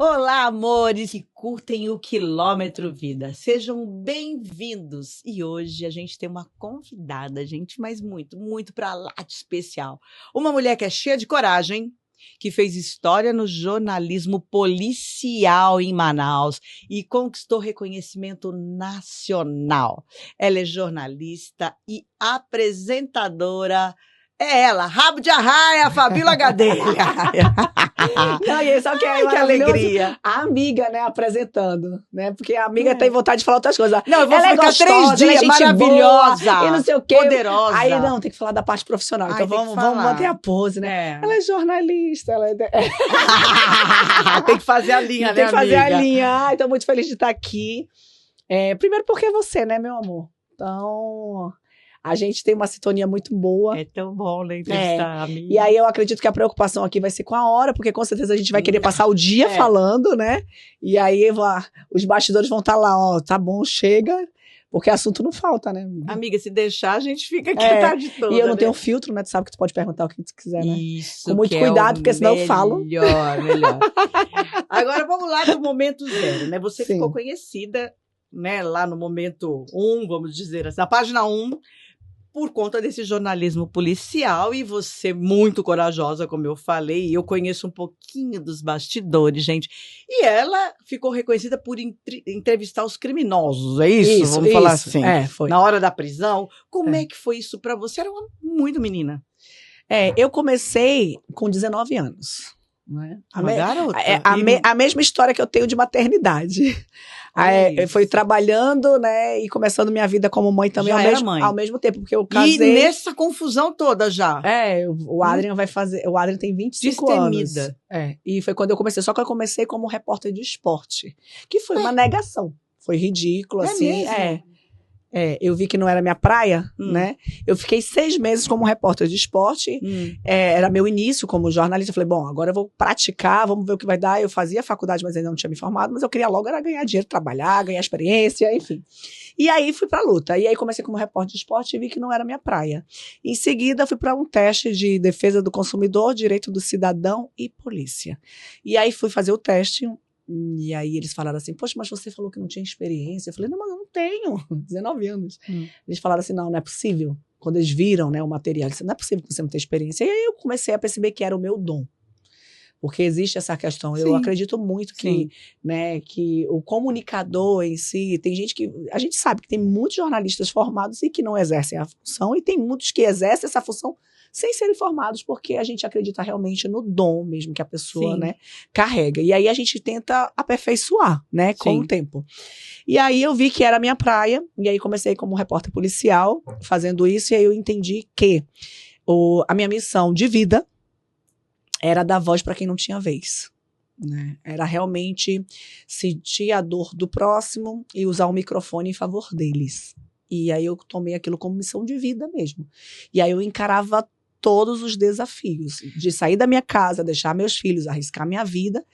Olá, amores que curtem o Quilômetro Vida. Sejam bem-vindos. E hoje a gente tem uma convidada, gente, mas muito pra lá de especial. Uma mulher que é cheia de coragem, que fez história no jornalismo policial em Manaus e conquistou reconhecimento nacional. Ela é jornalista e apresentadora. É ela, Rabo de Arraia, Fabíola Gadelha. Não, e sabe o que é que alegria. A amiga, né, apresentando, né? Porque a amiga tem vontade de falar outras coisas. Não, eu vou ela ficar é gostosa, 3 dias, ela é gente maravilhosa, boa, e não sei o quê. poderosa. Aí não, tem que falar da parte profissional. Então vamos manter a pose, né? É. Ela é jornalista, ela é... Tem que fazer a linha, né, Tem que fazer amiga? a linha. Ai, tô muito feliz de estar aqui. Primeiro porque é você, né, meu amor? Então... A gente tem uma sintonia muito boa. É tão bom, né, entrevistar a amiga. E aí eu acredito que a preocupação aqui vai ser com a hora, porque com certeza a gente vai querer passar o dia falando, né? E aí os bastidores vão estar lá, ó, tá bom, chega, porque assunto não falta, né? Amiga, se deixar, a gente fica aqui a tarde toda. E eu não né? tenho filtro, né? Tu sabe que tu pode perguntar o que tu quiser, né? Isso, com muito que cuidado, é porque senão eu falo. Melhor. Agora vamos lá do momento zero, né? Você ficou conhecida, né, lá no momento 1, vamos dizer assim, na página 1, por conta desse jornalismo policial, e você muito corajosa, como eu falei, eu conheço um pouquinho dos bastidores, gente, e ela ficou reconhecida por entrevistar os criminosos, é isso? Vamos falar assim, foi. na hora da prisão. Como é que foi isso pra você? Era muito menina. Eu comecei com 19 anos. Né? Garota. A mesma história que eu tenho de maternidade. Foi trabalhando, né, e começando minha vida como mãe também ao mesmo tempo, porque eu casei. E nessa confusão toda já. O Adrian o Adrian tem 25 anos. E foi quando eu comecei, só que eu comecei como repórter de esporte, que foi uma negação. Foi ridículo, assim. Mesmo? Eu vi que não era minha praia, né? Eu fiquei 6 meses como repórter de esporte. Era meu início como jornalista. Eu falei, bom, agora eu vou praticar, vamos ver o que vai dar. Eu fazia faculdade, mas ainda não tinha me formado. Mas eu queria logo era ganhar dinheiro, trabalhar, ganhar experiência, enfim. E aí fui pra luta. E aí comecei como repórter de esporte e vi que não era minha praia. Em seguida, fui para um teste de defesa do consumidor, direito do cidadão e polícia. E aí fui fazer o teste. E aí eles falaram assim, poxa, mas você falou que não tinha experiência. Eu falei, não, mas eu não tenho, 19 anos. Eles falaram assim, não é possível. Quando eles viram, né, o material, eles disseram, não é possível que você não tenha experiência. E aí eu comecei a perceber que era o meu dom. Porque existe essa questão. Eu acredito muito que, né, que o comunicador em si, tem gente que... A gente sabe que tem muitos jornalistas formados e que não exercem a função, e tem muitos que exercem essa função sem serem formados, porque a gente acredita realmente no dom mesmo que a pessoa, né, carrega. E aí a gente tenta aperfeiçoar, né, com o tempo. E aí eu vi que era a minha praia, e aí comecei como repórter policial, fazendo isso, e aí eu entendi que a minha missão de vida era dar voz para quem não tinha vez. Né? Era realmente sentir a dor do próximo e usar o microfone em favor deles. E aí eu tomei aquilo como missão de vida mesmo. E aí eu encarava todos os desafios de sair da minha casa, deixar meus filhos, arriscar minha vida,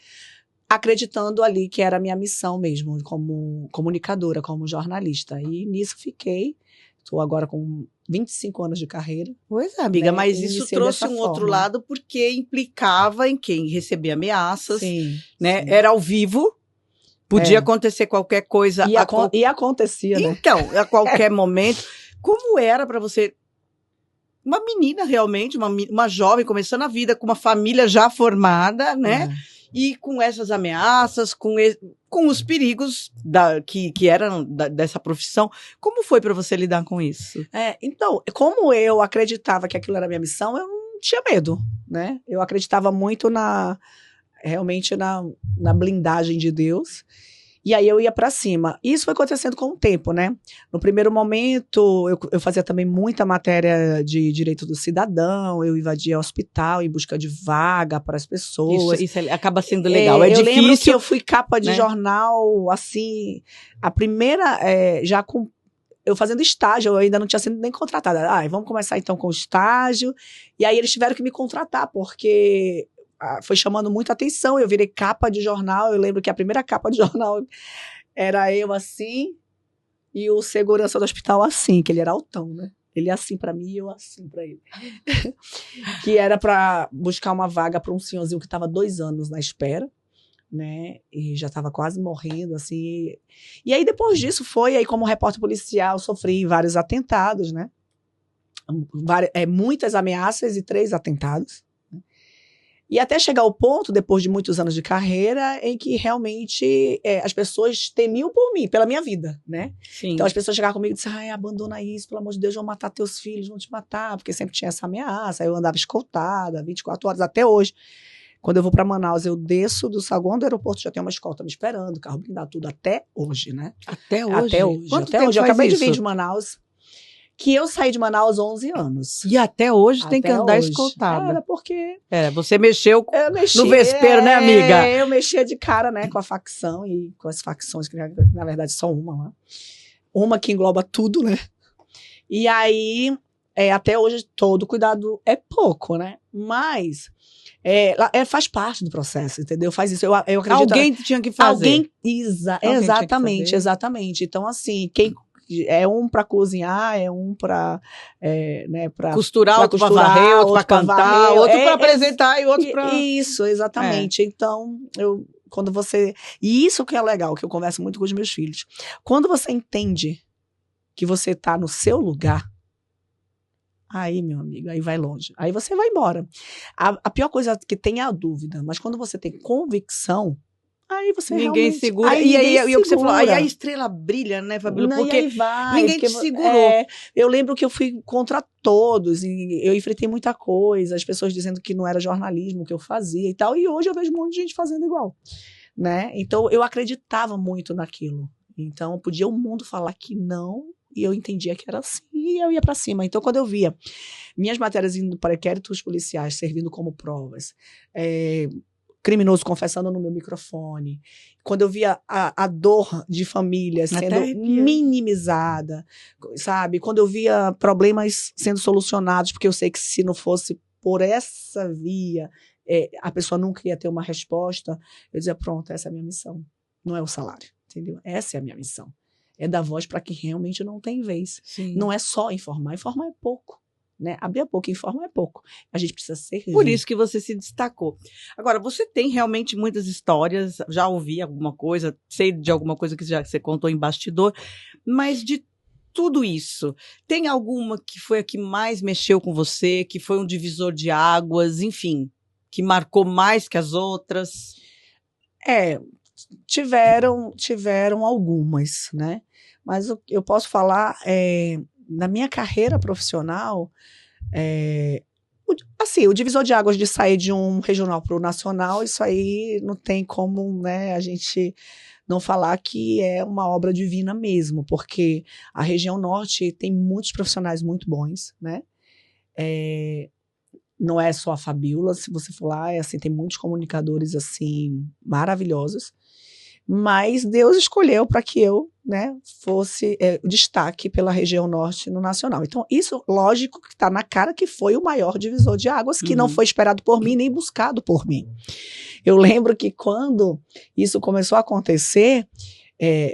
acreditando ali que era a minha missão mesmo, como comunicadora, como jornalista. E nisso fiquei. Estou agora com 25 anos de carreira. Pois é, amiga, né? Mas isso trouxe um outro lado, porque implicava em quem recebia ameaças, né? Era ao vivo, podia acontecer qualquer coisa. E acontecia, né? Então, a qualquer momento. Como era para você, uma menina realmente, uma jovem, começando a vida, com uma família já formada, né? E com essas ameaças, com os perigos que eram dessa profissão. Como foi para você lidar com isso? Então, como eu acreditava que aquilo era a minha missão, eu não tinha medo, né? Eu acreditava muito realmente na blindagem de Deus. E aí eu ia pra cima. Isso foi acontecendo com o tempo, né? No primeiro momento, eu fazia também muita matéria de direito do cidadão, eu invadia hospital em busca de vaga para as pessoas. Isso acaba sendo legal, é difícil. Eu lembro que eu fui capa de jornal, assim, a primeira, eu fazendo estágio, eu ainda não tinha sido nem contratada. Vamos começar então com o estágio. E aí eles tiveram que me contratar, porque... foi chamando muita atenção, eu virei capa de jornal, eu lembro que a primeira capa de jornal era eu assim, e o segurança do hospital assim, que ele era altão, né? Ele assim pra mim e eu assim pra ele. Que era pra buscar uma vaga pra um senhorzinho que tava 2 anos na espera, né? E já estava quase morrendo, assim. E aí, depois disso, aí como repórter policial, sofri vários atentados, né? Muitas ameaças e 3 atentados. E até chegar ao ponto, depois de muitos anos de carreira, em que realmente as pessoas temiam por mim, pela minha vida, né? Sim. Então as pessoas chegavam comigo e diziam, ai, abandona isso, pelo amor de Deus, vão matar teus filhos, vão te matar, porque sempre tinha essa ameaça. Aí eu andava escoltada, 24 horas, até hoje. Quando eu vou para Manaus, eu desço do saguão do aeroporto, já tem uma escolta me esperando, carro blindado, tudo, até hoje, né? Até hoje? Até hoje. Quanto até tempo hoje. Eu faz acabei de isso? vir de Manaus, que eu saí de Manaus 11 anos. E até hoje tem que Até andar hoje. escoltada. Era porque... Você mexeu Eu mexia, no vespeiro, né, amiga? Eu mexia de cara, né, com a facção e com as facções, que na verdade só uma, né? Uma que engloba tudo, né? E aí, até hoje, todo cuidado é pouco, né? Mas faz parte do processo, entendeu? Faz isso. Eu acredito... Alguém tinha que fazer. Exatamente, exatamente. Então, assim, quem... É um para cozinhar, é um para costurar, outro para varrer, outro para cantar, outro para apresentar e outro para... Isso, exatamente. Então, quando você... E isso que é legal, que eu converso muito com os meus filhos. Quando você entende que você está no seu lugar, aí, meu amigo, aí vai longe. Aí você vai embora. A pior coisa é que tem é a dúvida, mas quando você tem convicção, aí você ninguém realmente... segura. Aí o que você falou, aí a estrela brilha, né, Fabíola? Porque ninguém te segurou. Eu lembro que eu fui contra todos e eu enfrentei muita coisa, as pessoas dizendo que não era jornalismo que eu fazia e tal, e hoje eu vejo um monte de gente fazendo igual, né? Então eu acreditava muito naquilo. Então podia o mundo falar que não, e eu entendia que era assim, e eu ia para cima. Então quando eu via minhas matérias indo para inquéritos policiais, servindo como provas, criminoso confessando no meu microfone, quando eu via a dor de família sendo minimizada, sabe? Quando eu via problemas sendo solucionados, porque eu sei que se não fosse por essa via, a pessoa nunca ia ter uma resposta, eu dizia, pronto, essa é a minha missão. Não é o salário, entendeu? Essa é a minha missão. É dar voz para quem realmente não tem vez. Sim. Não é só informar é pouco. Né? Abrir a boca e informar é pouco. A gente precisa servir. Por isso que você se destacou. Agora, você tem realmente muitas histórias, já ouvi alguma coisa, sei de alguma coisa que você contou em bastidor, mas de tudo isso, tem alguma que foi a que mais mexeu com você, que foi um divisor de águas, enfim, que marcou mais que as outras? Tiveram algumas, né? Mas eu posso falar... na minha carreira profissional, o divisor de águas de sair de um regional para o nacional, isso aí não tem como, né, a gente não falar que é uma obra divina mesmo, porque a região norte tem muitos profissionais muito bons, né? Não é só a Fabíola, se você for lá, assim, tem muitos comunicadores assim maravilhosos, mas Deus escolheu para que eu, né, fosse destaque pela região norte no nacional. Então, isso, lógico, que está na cara que foi o maior divisor de águas, que não foi esperado por mim, nem buscado por mim. Eu lembro que quando isso começou a acontecer,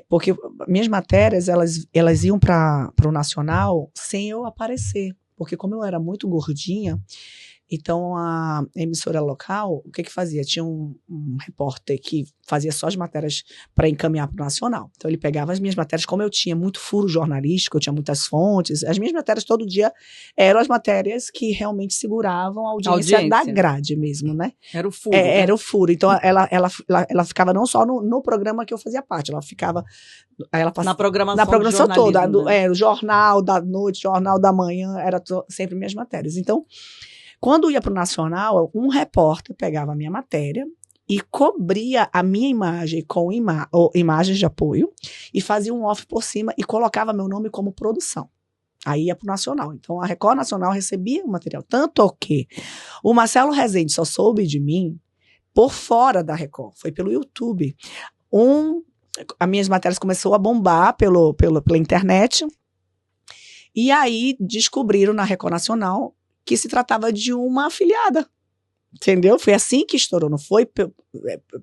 porque minhas matérias, elas iam para o nacional sem eu aparecer, porque como eu era muito gordinha, então, a emissora local, o que fazia? Tinha um repórter que fazia só as matérias para encaminhar para o nacional. Então, ele pegava as minhas matérias, como eu tinha muito furo jornalístico, eu tinha muitas fontes, as minhas matérias todo dia eram as matérias que realmente seguravam a audiência da grade mesmo, né? Era o furo. Né? Era o furo. Então, ela ficava não só no programa que eu fazia parte, ela ficava... Na programação toda. Né? O jornal da noite, jornal da manhã, era sempre minhas matérias. Então... Quando ia para o nacional, um repórter pegava a minha matéria e cobria a minha imagem com imagens de apoio e fazia um off por cima e colocava meu nome como produção. Aí ia para o nacional. Então, a Record Nacional recebia o material. Tanto que o Marcelo Rezende só soube de mim por fora da Record. Foi pelo YouTube. As minhas matérias começaram a bombar pela internet. E aí descobriram na Record Nacional que se tratava de uma afiliada Entendeu? Foi assim que estourou, não foi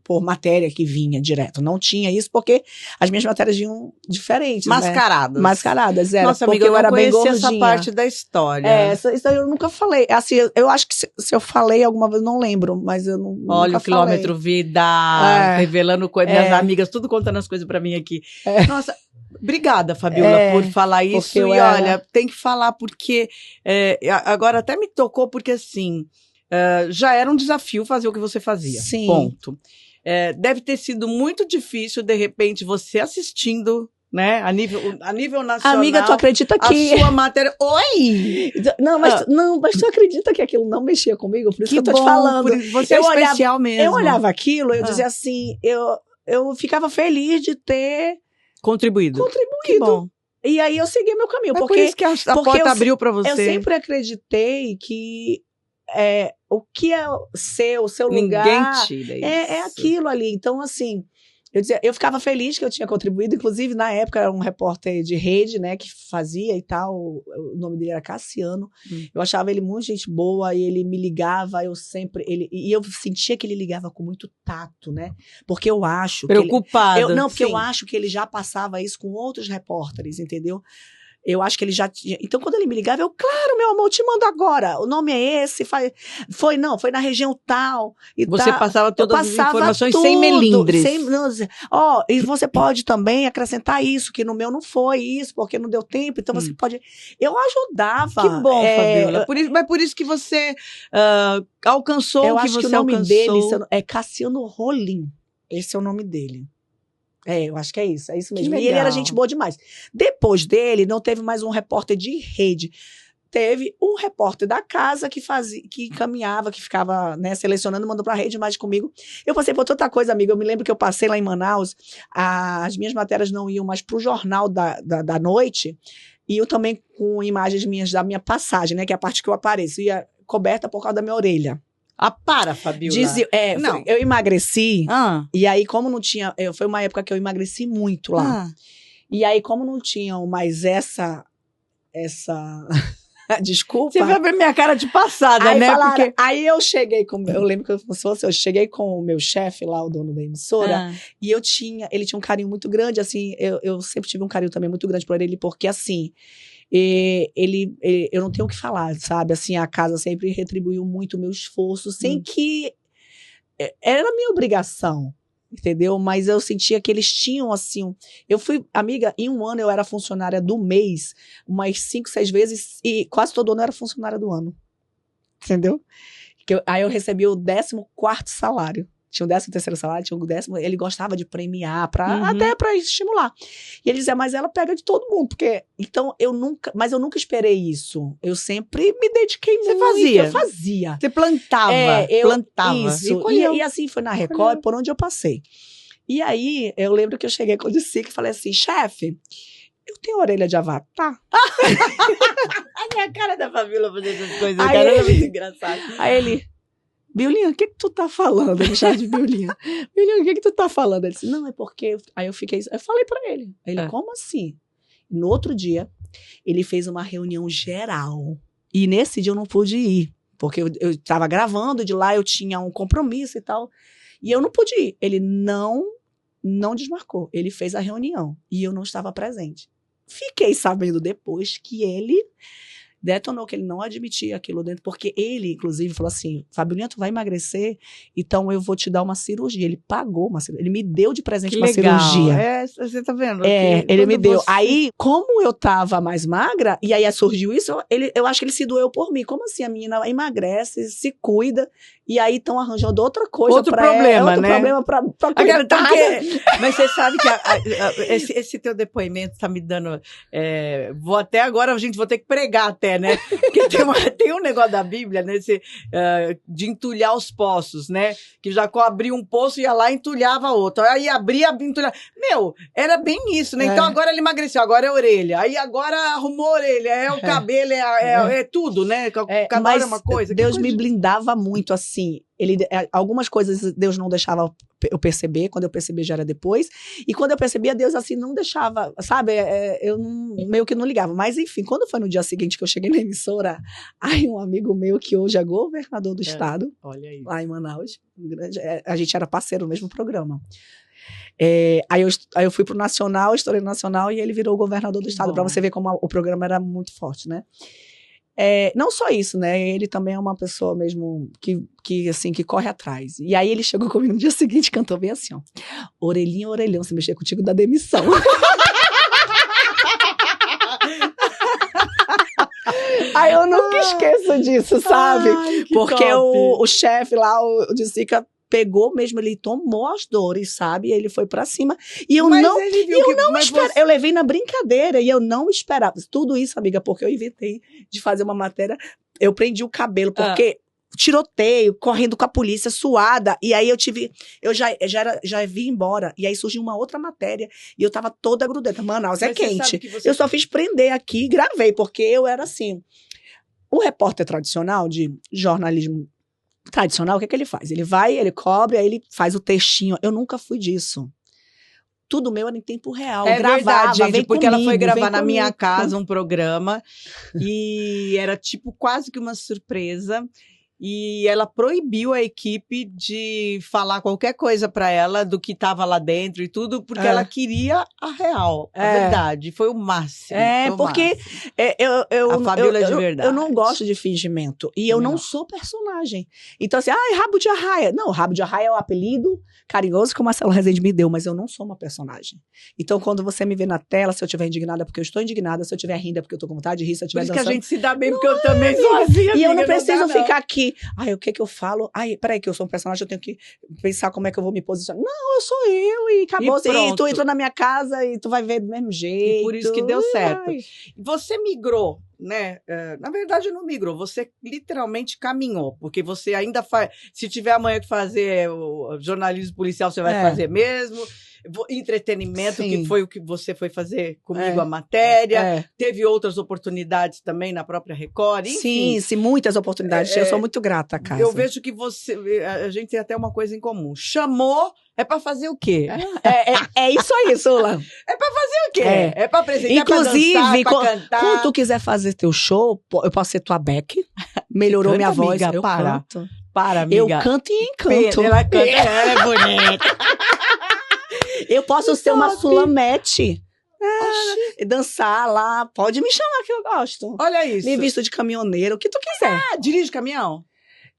por matéria que vinha direto. Não tinha isso, porque as minhas matérias vinham diferentes, Mascaradas. Né? Mascaradas, era. Nossa, amiga, eu era bem gordinha. Essa parte da história. Isso eu nunca falei. Assim, eu acho que se eu falei alguma vez, eu não lembro, mas eu não Olha nunca o quilômetro falei. vida, revelando coisas, minhas amigas, tudo contando as coisas pra mim aqui. Nossa, obrigada, Fabiola, por falar isso. E olha, tem que falar, porque agora até me tocou, porque assim... já era um desafio fazer o que você fazia. Sim. Ponto. Deve ter sido muito difícil, de repente, você assistindo, né, a nível nacional. Amiga, tu acredita que... A sua matéria... Oi! Não, mas tu acredita que aquilo não mexia comigo? Por isso que eu tô te falando. Você é especial mesmo. Eu olhava aquilo, eu dizia assim, eu ficava feliz de ter... Contribuído. Que bom. E aí eu segui meu caminho. Por isso que a porta abriu pra você. Eu sempre acreditei que... o que é o seu lugar Ninguém tira isso. É aquilo ali. Então, assim, eu ficava feliz que eu tinha contribuído. Inclusive, na época, era um repórter de rede, né, que fazia e tal. O nome dele era Cassiano. Eu achava ele muito gente boa e ele me ligava, e eu sentia que ele ligava com muito tato, né? Porque eu acho preocupado. Porque eu acho que ele já passava isso com outros repórteres, entendeu? Eu acho que ele já tinha... Então, quando ele me ligava, claro, meu amor, eu te mando agora. O nome é esse. Foi na região tal. E você passava todas as informações tudo, sem melindres. E você pode também acrescentar isso, que no meu não foi isso, porque não deu tempo. Então, você pode... Eu ajudava. Que bom, Fabiola. Por isso que você alcançou o que você alcançou. Eu acho que o nome dele é Cassiano Rolim. Esse é o nome dele. Eu acho que é isso mesmo. E ele era gente boa demais. Depois dele, não teve mais um repórter de rede. Teve um repórter da casa que encaminhava, que ficava, né, selecionando, mandou pra rede, mas comigo. Eu passei por tanta coisa, amiga. Eu me lembro que eu passei lá em Manaus, as minhas matérias não iam mais pro jornal da noite, e eu também com imagens minhas da minha passagem, né, que é a parte que eu apareço, ia coberta por causa da minha orelha. Para, Fabiola. Não. Eu emagreci, e aí como não tinha... foi uma época que eu emagreci muito lá. E aí como não tinham mais essa desculpa... Você vai ver minha cara de passada, aí né? Falaram, aí eu cheguei eu lembro que eu cheguei com o meu chefe lá, o dono da emissora, e ele tinha um carinho muito grande, assim, eu sempre tive um carinho também muito grande por ele, porque assim... eu não tenho o que falar, sabe? Assim, a casa sempre retribuiu muito o meu esforço, sem que... Era a minha obrigação, entendeu? Mas eu sentia que eles tinham, assim... Eu fui, amiga, em um ano eu era funcionária do mês, umas 5, 6 vezes, e quase todo ano eu era funcionária do ano. Entendeu? Aí eu recebi o 14º salário. Tinha o 13º salário, tinha o 10º, ele gostava de premiar, até pra estimular. E ele dizia, mas ela pega de todo mundo, porque... Então, eu nunca esperei isso. Eu sempre me dediquei muito. Eu fazia. Você plantava. Plantava. Isso. E assim foi na Record, por onde eu passei. E aí, eu lembro que eu cheguei com o Dicic e falei assim, chefe, eu tenho orelha de avatar? A minha cara da Fabiola fazendo essas coisas, cara, era muito engraçado. Aí ele... Biolinha, o que tu tá falando? Ele chama de Biolinha. Biolinha, o que tu tá falando? Ele disse, não, é porque... Aí eu falei pra ele. Ele, como assim? No outro dia, ele fez uma reunião geral. E nesse dia eu não pude ir. Porque eu tava gravando, de lá eu tinha um compromisso e tal. E eu não pude ir. Ele não desmarcou. Ele fez a reunião. E eu não estava presente. Fiquei sabendo depois que ele... detonou que ele não admitia aquilo dentro, porque ele, inclusive, falou assim, Fabiolinha, tu vai emagrecer, então eu vou te dar uma cirurgia. Ele pagou uma cirurgia, ele me deu de presente uma cirurgia. Você tá vendo? Ele me deu. Aí, como eu tava mais magra, e aí surgiu isso, eu acho que ele se doeu por mim. Como assim? A menina emagrece, se cuida, e aí estão arranjando outra coisa outro problema, outro né? problema pra coitada. Mas você sabe que esse teu depoimento tá me dando... vou até agora, a gente vou ter que pregar até, né? Porque tem um negócio da Bíblia, né? De entulhar os poços, né? Que Jacó abria um poço, ia lá e entulhava outro. Aí abria, entulhava. Meu, era bem isso, né? Então agora ele emagreceu, agora é a orelha. Aí agora arrumou a orelha, o cabelo, é tudo, né? Cada hora é uma coisa. Deus me blindava muito, assim. assim, algumas coisas Deus não deixava eu perceber, quando eu percebi já era depois, e quando eu percebia, Deus assim não deixava, sabe, eu meio que não ligava, mas enfim, quando foi no dia seguinte que eu cheguei na emissora, aí um amigo meu que hoje é governador do estado, olha aí, lá em Manaus, a gente era parceiro no mesmo programa. Aí eu fui pro Nacional, estourei no Nacional, e ele virou o governador do estado, para você ver como o programa era muito forte, né? Não só isso, né? Ele também é uma pessoa mesmo que assim, que corre atrás. E aí ele chegou comigo no dia seguinte, cantou bem assim, ó. Orelhinha, orelhão, se mexer contigo dá demissão. Aí eu nunca esqueço disso, sabe? Ai, porque o chefe lá, o de Sica, pegou mesmo, ele tomou as dores, sabe? Ele foi pra cima. E eu não esperava. Eu levei na brincadeira e eu não esperava. Tudo isso, amiga, porque eu inventei de fazer uma matéria. Eu prendi o cabelo, porque tiroteio, correndo com a polícia, suada. E aí eu já vim embora. E aí surgiu uma outra matéria. E eu tava toda grudenta. Manaus é quente. Eu só fiz prender aqui e gravei, porque eu era assim. O repórter tradicional de jornalismo tradicional, o que é que ele faz? Ele vai, ele cobre, aí ele faz o textinho. Eu nunca fui disso. Tudo meu era em tempo real. Gravava, verdade, gente, porque ela foi gravar na minha casa um programa e era tipo quase que uma surpresa. E ela proibiu a equipe de falar qualquer coisa para ela do que estava lá dentro e tudo, porque ela queria a real, a verdade. Foi o máximo. Porque a Fabíola de verdade. Eu não gosto de fingimento. E eu não sou personagem. Então, assim, Rabo de Arraia. Não, Rabo de Arraia é o apelido carinhoso que o Marcelo Rezende me deu, mas eu não sou uma personagem. Então, quando você me vê na tela, se eu estiver indignada, porque eu estou indignada, se eu estiver rindo, é porque eu estou com vontade de rir, se eu estiver dançando... Por isso que a gente se dá bem, porque eu também sou assim, E eu não preciso ficar aqui. O que eu falo? Peraí, que eu sou um personagem, eu tenho que pensar como é que eu vou me posicionar. Não, eu sou eu e acabou. E tu entrou na minha casa e tu vai ver do mesmo jeito. E por isso que deu certo. Você migrou, né? Na verdade, não migrou. Você literalmente caminhou, porque você ainda faz... Se tiver amanhã que fazer o jornalismo policial, você vai fazer mesmo. Entretenimento, que foi o que você foi fazer comigo, a matéria. Teve outras oportunidades também na própria Record. Enfim. Sim, muitas oportunidades. Eu sou muito grata, Casa. Eu vejo que a gente tem até uma coisa em comum. Chamou, é pra fazer o quê? É isso aí, Sula. É pra fazer o quê? É pra apresentar, inclusive, pra dançar, pra cantar. Quando tu quiser fazer teu show, eu posso ser tua Beck. Melhorou minha voz. Amiga, eu canto. Para, amiga. Eu canto e encanto. Ela canta, ela é bonita. Eu posso ser uma Sulamete. Dançar lá. Pode me chamar que eu gosto. Olha isso. Me visto de caminhoneiro, o que tu quiser. Dirige caminhão?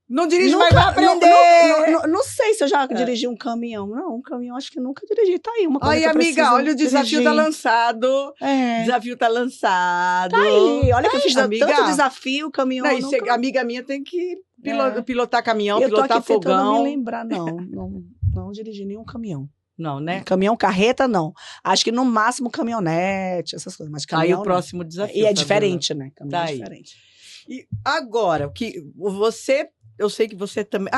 Não dirige, mas vai aprender. Não sei se eu já dirigi um caminhão. Não, um caminhão acho que nunca dirigi. Tá aí uma coisa. Aí, amiga, olha, o desafio tá lançado. Desafio tá lançado. Tá aí. Olha que eu fiz tanto desafio, caminhão. Não, amiga minha tem que pilotar caminhão, pilotar fogão. Eu tô aqui tentando me lembrar, não dirigi nenhum caminhão. Não, né? Caminhão, carreta, não. Acho que no máximo caminhonete, essas coisas. Mas caminhão, aí o próximo desafio. E é diferente, né? Caminhão é diferente. E agora, o que você... Eu sei que você também...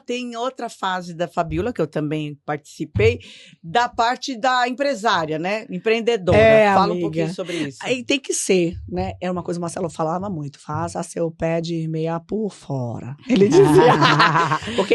tem outra fase da Fabíola, que eu também participei, da parte da empresária, né? Empreendedora. Fala amiga. Um pouquinho sobre isso. Aí tem que ser, né? É uma coisa que o Marcelo falava muito. Faça seu pé de meia por fora. Ele dizia. Porque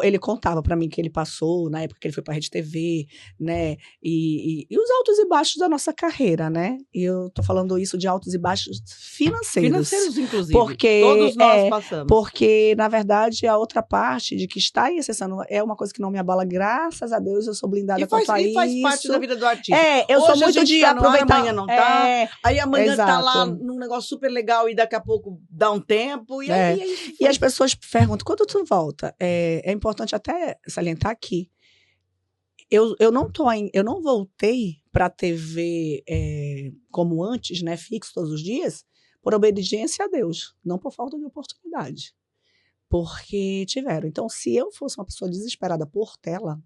ele contava pra mim que ele passou, na época que ele foi pra Rede TV, né? E os altos e baixos da nossa carreira, né? E eu tô falando isso de altos e baixos financeiros. Financeiros, inclusive. Porque, todos nós passamos. Porque, na verdade, a outra parte de que está em exceção é uma coisa que não me abala, graças a Deus, eu sou blindada quanto a isso. E faz parte da vida do artista. Eu sou muito de aproveitar. Amanhã não tá. Aí amanhã tá lá num negócio super legal e daqui a pouco dá um tempo. E aí e as pessoas perguntam, quando tu volta? É importante até salientar aqui. Eu não voltei pra TV como antes, né, fixo todos os dias, por obediência a Deus, não por falta de oportunidade. Porque tiveram. Então, se eu fosse uma pessoa desesperada por tela,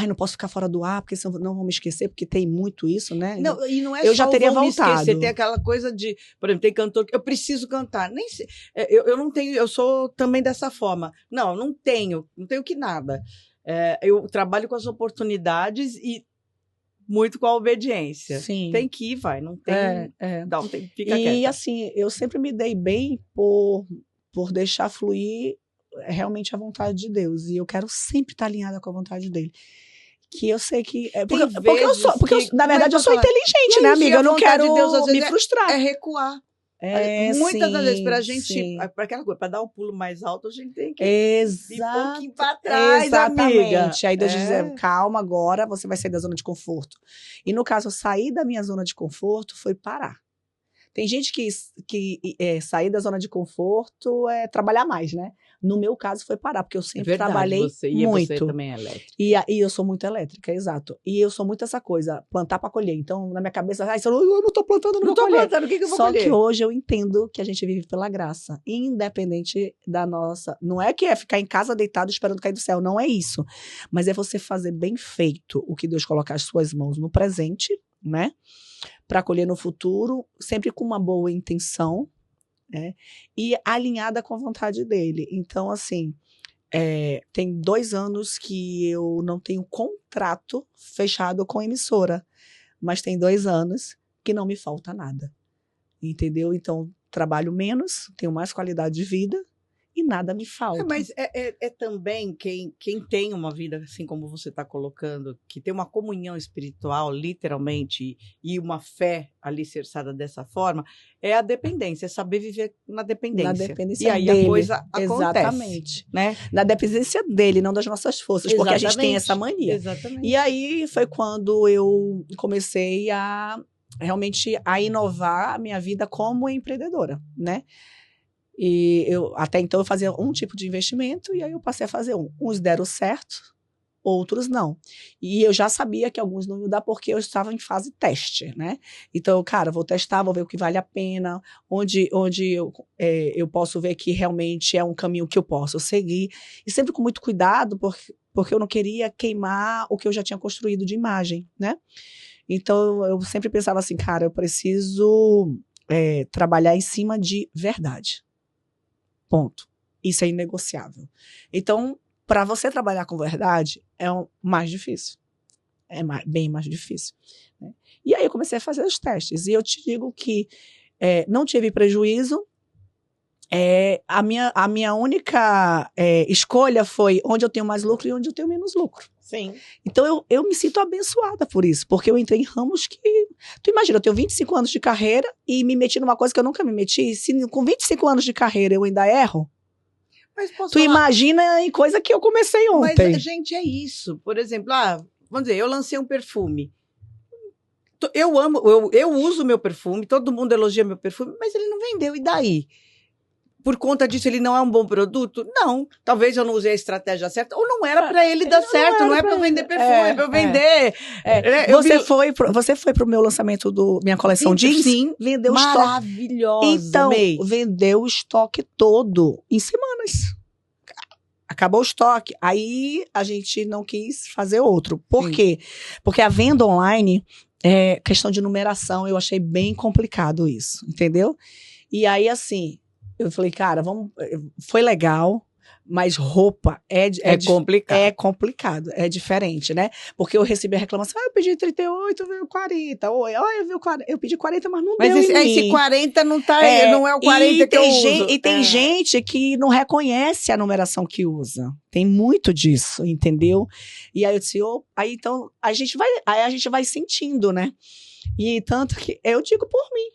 não posso ficar fora do ar, porque senão não vou me esquecer, porque tem muito isso, né? Não, e não é eu só já teria voltado. Esquecer, tem aquela coisa de, por exemplo, tem cantor que eu preciso cantar. Nem sei, eu não tenho, eu sou também dessa forma. Não tenho que nada. Eu trabalho com as oportunidades e muito com a obediência. Sim. Tem que ir, vai. Não tem. Fica e quieta. assim, eu sempre me dei bem por deixar fluir realmente a vontade de Deus. E eu quero sempre estar alinhada com a vontade dele. Que eu sei que... na verdade, eu sou inteligente, né, amiga? Eu não quero me frustrar. É recuar. Muitas das vezes, pra gente, para aquela coisa, para dar o pulo mais alto, a gente tem que ir um pouquinho para trás, exatamente. Amiga. Aí Deus diz, calma, agora você vai sair da zona de conforto. E no caso, eu sair da minha zona de conforto foi parar. Tem gente que sair da zona de conforto é trabalhar mais, né? No meu caso, foi parar, porque eu sempre trabalhei muito. E você também é elétrica. E eu sou muito elétrica, exato. E eu sou muito essa coisa, plantar para colher. Então, na minha cabeça, eu não tô plantando, não vou colher. Plantando, o que eu vou Só colher? que hoje eu entendo que a gente vive pela graça, independente da nossa... Não é que é ficar em casa deitado esperando cair do céu, não é isso. Mas é você fazer bem feito o que Deus colocar as suas mãos no presente, né? Para colher no futuro, sempre com uma boa intenção, né? E alinhada com a vontade dele. Então, assim, tem 2 anos que eu não tenho contrato fechado com a emissora, mas tem 2 anos que não me falta nada, entendeu? Então, trabalho menos, tenho mais qualidade de vida e nada me falta. Mas também quem tem uma vida, assim como você está colocando, que tem uma comunhão espiritual, literalmente, e uma fé alicerçada dessa forma, é a dependência, é saber viver na dependência. Na dependência e aí dele. A coisa acontece. Exatamente. Né? Na dependência dele, não das nossas forças, Exatamente. Porque a gente tem essa mania. Exatamente. E aí foi quando eu comecei realmente a inovar a minha vida como empreendedora, né? E até então eu fazia um tipo de investimento e aí eu passei a fazer uns deram certo, outros não. E eu já sabia que alguns não iam dar porque eu estava em fase teste, né? Então, cara, vou testar, vou ver o que vale a pena, onde eu posso ver que realmente é um caminho que eu posso seguir. E sempre com muito cuidado, porque eu não queria queimar o que eu já tinha construído de imagem, né? Então, eu sempre pensava assim, cara, eu preciso trabalhar em cima de verdade. Ponto. Isso é inegociável. Então, para você trabalhar com verdade, é mais difícil. Bem mais difícil. Né? E aí eu comecei a fazer os testes. E eu te digo que não tive prejuízo. A minha única escolha foi onde eu tenho mais lucro e onde eu tenho menos lucro. Sim. Então, eu me sinto abençoada por isso, porque eu entrei em ramos que... Tu imagina, eu tenho 25 anos de carreira e me meti numa coisa que eu nunca me meti. Se com 25 anos de carreira eu ainda erro, mas tu imagina em coisa que eu comecei ontem. Mas, gente, é isso. Por exemplo, vamos dizer, eu lancei um perfume. Eu amo, eu uso meu perfume, todo mundo elogia meu perfume, mas ele não vendeu, e daí? Por conta disso, ele não é um bom produto? Não. Talvez eu não usei a estratégia certa, ou não era para ele dar certo, não é para eu vender perfume, é para eu vender. Você foi pro meu lançamento minha coleção jeans? Sim, vendeu maravilhosa. Então, vendeu o estoque todo em semanas. Acabou o estoque. Aí a gente não quis fazer outro. Por quê? Porque a venda online, questão de numeração, eu achei bem complicado isso, entendeu? E aí, assim, eu falei, cara, foi legal, mas roupa é complicado. É complicado, é diferente, né? Porque eu recebi a reclamação, eu pedi 38, veio 40. Eu pedi 40, mas não deu esse 40 não não é o 40 que eu uso. E tem gente que não reconhece a numeração que usa. Tem muito disso, entendeu? E aí eu disse, então a gente vai sentindo, né? E tanto que eu digo por mim.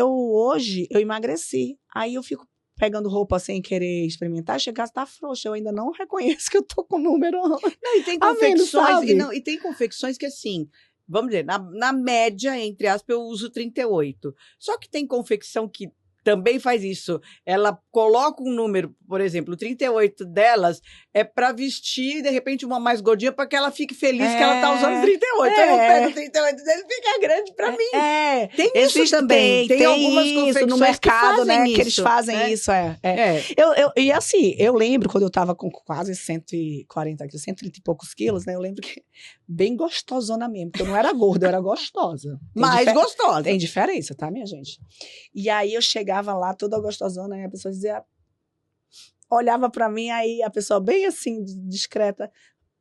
Hoje, eu emagreci. Aí eu fico pegando roupa sem querer experimentar, chegar tá frouxa. Eu ainda não reconheço que eu tô com número. Não, e tem confecções, e tem confecções que assim, vamos dizer, na média, entre aspas, eu uso 38. Só que tem confecção que também faz isso. Ela coloca um número, por exemplo, 38 delas é para vestir, de repente, uma mais gordinha para que ela fique feliz que ela tá usando 38. Aí eu pego o 38 dele e fica grande para mim. Tem isso também. Tem algumas confecções no mercado, né? Que eles fazem isso. E assim, eu lembro quando eu tava com quase 140 quilos, 130 e poucos quilos, né? Eu lembro que bem gostosona mesmo, porque eu não era gorda, eu era gostosa. Mais gostosa. Tem diferença, tá, minha gente? E aí eu chegava lá toda gostosona, aí a pessoa dizia, olhava pra mim, aí a pessoa bem assim, discreta,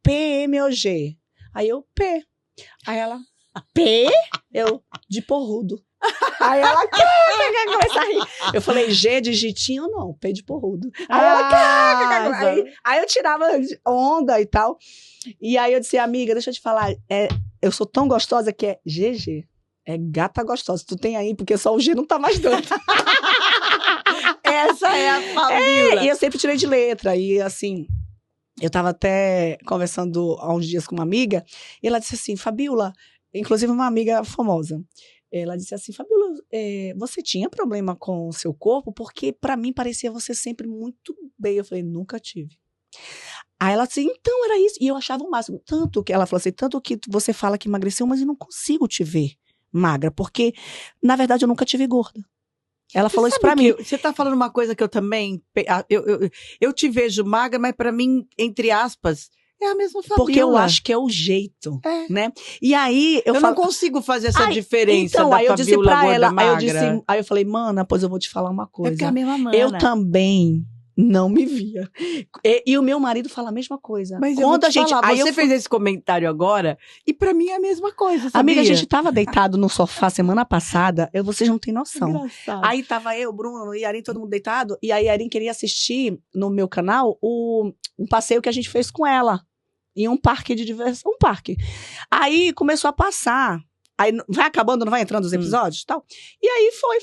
PM ou G? Aí eu, P. Aí ela, P? Eu, de porrudo. Aí ela, começa a rir. Eu falei, G de Gitinho ou não? P de porrudo. Aí eu tirava onda e tal. E aí eu disse, amiga, deixa eu te falar, eu sou tão gostosa que é GG. É gata gostosa. Tu tem aí, porque só o G não tá mais dando. Essa é a Fabíola. E eu sempre tirei de letra. E assim, eu tava até conversando há uns dias com uma amiga, e ela disse assim, Fabíola, inclusive uma amiga famosa, ela disse assim, Fabíola, você tinha problema com o seu corpo? Porque pra mim parecia você sempre muito bem. Eu falei, nunca tive. Aí ela disse, então era isso. E eu achava o máximo. Tanto que ela falou assim, tanto que você fala que emagreceu, mas eu não consigo te ver magra, porque na verdade eu nunca tive gorda. Ela falou isso pra mim. Você tá falando uma coisa que eu também, eu te vejo magra, mas pra mim, entre aspas, é a mesma Fabíola. Porque eu acho que é o jeito, né? E aí eu não consigo fazer essa diferença então, da aí eu Fabíola disse pra gorda ela, magra. Aí eu falei, mana, pois eu vou te falar uma coisa. É porque é a mesma mana. Eu também não me via. E o meu marido fala a mesma coisa. Mas quando a gente falar, você fez esse comentário agora, e pra mim é a mesma coisa, sabia? Amiga, a gente tava deitado no sofá semana passada, vocês não têm noção. Engraçado. Aí tava eu, Bruno e Yarin, todo mundo deitado, e aí a Yarin queria assistir no meu canal um passeio que a gente fez com ela, em um parque de diversão, Aí começou a passar, aí vai acabando, não vai entrando os episódios e tal, e aí foi,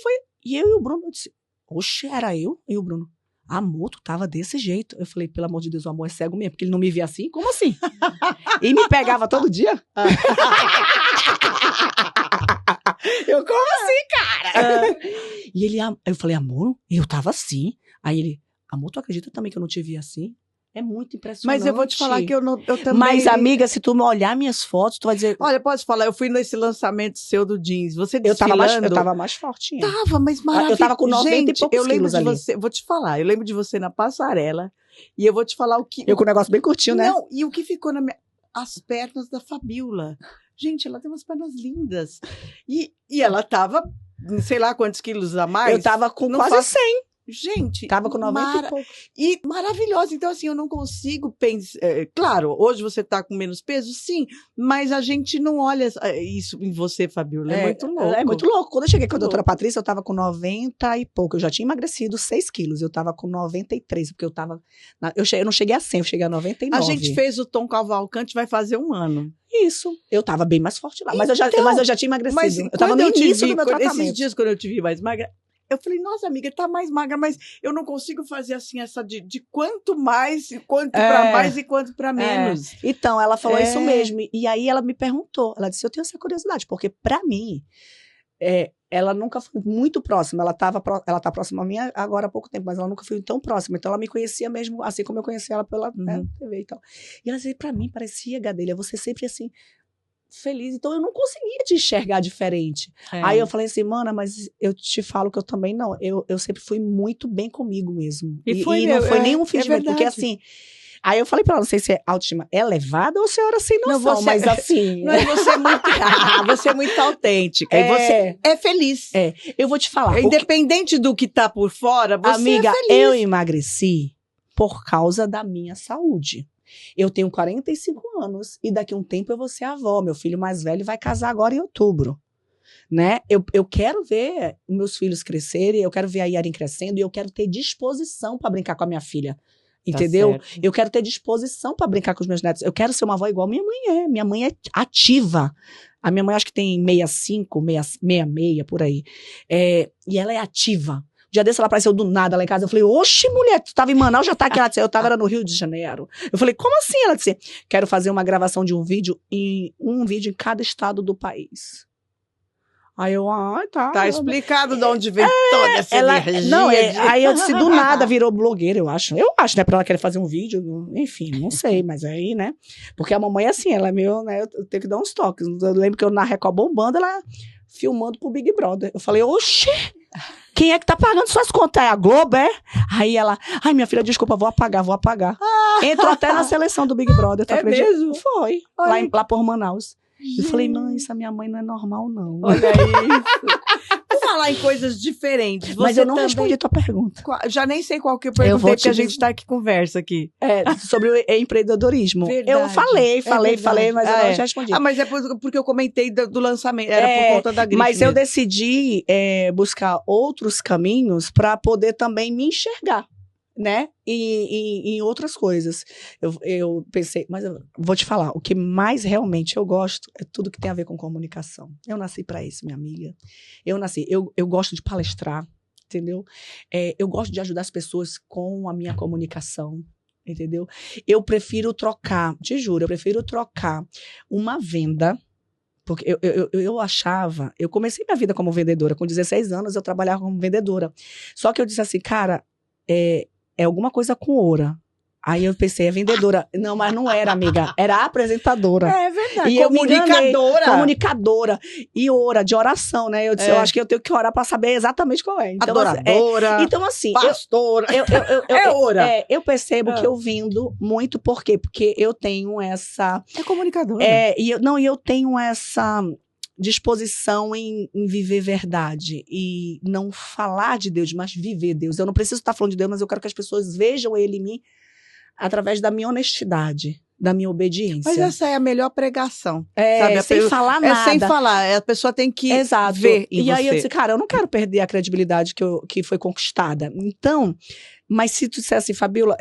e eu e o Bruno, eu disse, oxe, era eu e o Bruno. Amor, tu tava desse jeito. Eu falei, pelo amor de Deus, o amor é cego mesmo, porque ele não me via assim? Como assim? E me pegava todo dia? Eu, como assim, cara? E ele, eu falei, amor, eu tava assim. Aí ele, amor, tu acredita também que eu não te via assim? É muito impressionante. Mas eu vou te falar que eu também... Mas, amiga, se tu me olhar minhas fotos, tu vai dizer... Olha, posso falar, eu fui nesse lançamento seu do jeans, você desfilando... Eu tava mais fortinha. Tava, mas maravilhoso. Eu tava com 90 Gente, e poucos quilos ali. Vou te falar, eu lembro de você na passarela, e eu vou te falar o que... Eu com o negócio bem curtinho, né? Não, e o que ficou na minha... As pernas da Fabíola. Gente, ela tem umas pernas lindas. E ela tava, sei lá quantos quilos a mais. Eu tava com quase 100. Gente, tava com 90 e pouco. E maravilhosa. Então, assim, eu não consigo pensar. Claro, hoje você tá com menos peso, sim, mas a gente não olha isso em você, Fabíola. É muito louco. É muito louco. Quando eu cheguei com a doutora Patrícia, eu tava com 90 e pouco. Eu já tinha emagrecido 6 quilos. Eu tava com 93, porque eu tava. Eu não cheguei a 100, eu cheguei a 99. A gente fez o Tom Cavalcante, vai fazer 1 ano. Isso. Eu tava bem mais forte lá. Mas eu já tinha emagrecido. Mas eu tava no início do meu tratamento. Esses dias, quando eu te vi mais magra. Eu falei, nossa, amiga, tá mais magra, mas eu não consigo fazer assim, essa de quanto mais, quanto pra mais e quanto pra menos. Então, ela falou isso mesmo. E aí ela me perguntou, ela disse, eu tenho essa curiosidade, porque pra mim, ela nunca foi muito próxima, ela tá próxima a mim agora há pouco tempo, mas ela nunca foi tão próxima, então ela me conhecia mesmo, assim como eu conhecia ela pela TV e tal. E ela disse, pra mim, parecia, Gadelha, você sempre assim... feliz, então eu não conseguia te enxergar diferente. Aí eu falei assim, mana, mas eu te falo que eu também não, eu sempre fui muito bem comigo mesmo. E não foi nenhum fingimento, porque assim, aí eu falei pra ela, não sei se é autoestima elevada ou se era sem noção, não, mas assim... Não, você é muito, você é muito autêntica, e você é feliz. Eu vou te falar. Independente do que tá por fora, você amiga, é feliz. Eu emagreci por causa da minha saúde. Eu tenho 45 anos e daqui a um tempo eu vou ser avó. Meu filho mais velho vai casar agora em outubro, né? Eu quero ver meus filhos crescerem, eu quero ver a Yarin crescendo e eu quero ter disposição para brincar com a minha filha, entendeu? Tá, eu quero ter disposição para brincar com os meus netos. Eu quero ser uma avó igual minha mãe é. Minha mãe é ativa. A minha mãe acho que tem 65, 66, por aí. E ela é ativa. Um dia desse ela apareceu do nada lá em casa. Eu falei, oxe, mulher, tu tava em Manaus, já tá aqui. Ela disse, eu tava no Rio de Janeiro. Eu falei, como assim? Ela disse, quero fazer uma gravação de um vídeo em cada estado do país. Aí eu, tá. Tá explicado de onde vem toda essa energia. Não, aí eu disse, do nada virou blogueira, eu acho. Eu acho, né, pra ela querer fazer um vídeo, enfim, não sei, mas aí, né. Porque a mamãe é assim, ela é meio, né, eu tenho que dar uns toques. Eu lembro que eu na Record bombando, ela filmando pro Big Brother. Eu falei, oxe, quem é que tá pagando suas contas? É a Globo, é? Aí ela, ai, minha filha, desculpa, vou apagar. Entrou até na seleção do Big Brother, tu acredita? Mesmo? Foi, lá por Manaus. Eu falei, mãe, isso a minha mãe não é normal, não. Olha isso. falar em coisas diferentes. Mas eu não respondi a tua pergunta. Já nem sei qual que eu perguntei, porque a gente tá aqui conversa aqui. Sobre o empreendedorismo. Verdade. Eu falei, mas eu não te respondi. Mas é porque eu comentei do lançamento, era por conta da grife Mas mesmo. eu decidi buscar outros caminhos para poder também me enxergar, né? E em outras coisas. Eu pensei, mas eu vou te falar, o que mais realmente eu gosto é tudo que tem a ver com comunicação. Eu nasci para isso, minha amiga. Eu gosto de palestrar, entendeu? Eu gosto de ajudar as pessoas com a minha comunicação, entendeu? Eu prefiro trocar, te juro, uma venda. Porque eu comecei minha vida como vendedora. Com 16 anos, eu trabalhava como vendedora. Só que eu disse assim, cara, é alguma coisa com oura. Aí eu pensei, é vendedora. Não, mas não era, amiga. Era apresentadora. É verdade. E comunicadora. E ora, de oração, né? Eu disse, eu acho que eu tenho que orar pra saber exatamente qual é. Então, adoradora. Então, assim. Pastora. Ora. Eu percebo que eu vindo muito, por quê? Porque eu tenho essa. É comunicadora. E eu tenho essa disposição em viver verdade e não falar de Deus, mas viver Deus. Eu não preciso estar falando de Deus, mas eu quero que as pessoas vejam Ele em mim através da minha honestidade, da minha obediência. Mas essa é a melhor pregação. Sabe? Sem falar nada. Sem falar. A pessoa tem que ver em E aí você. eu disse, cara, eu não quero perder a credibilidade que foi conquistada. Então, mas se tu dissesse assim, Fabíola,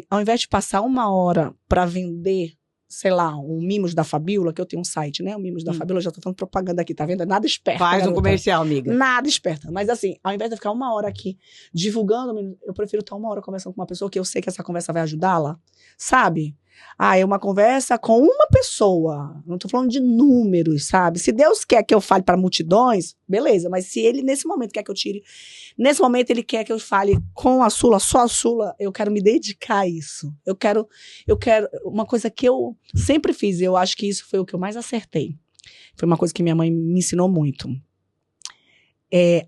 ao invés de passar 1 hora para vender, sei lá, um Mimos da Fabíola, que eu tenho um site, né? O Mimos da Fabíola, eu já tô falando propaganda aqui, tá vendo? Nada esperta. Faz um comercial, amiga. Nada esperta. Mas assim, ao invés de ficar 1 hora aqui divulgando, eu prefiro estar 1 hora conversando com uma pessoa que eu sei que essa conversa vai ajudá-la, sabe? É uma conversa com uma pessoa. Não tô falando de números, sabe? Se Deus quer que eu fale para multidões, beleza. Mas se Ele, nesse momento, quer que eu tire... Nesse momento, Ele quer que eu fale com a Sula, só a Sula, eu quero me dedicar a isso. Eu quero... Uma coisa que eu sempre fiz, eu acho que isso foi o que eu mais acertei. Foi uma coisa que minha mãe me ensinou muito.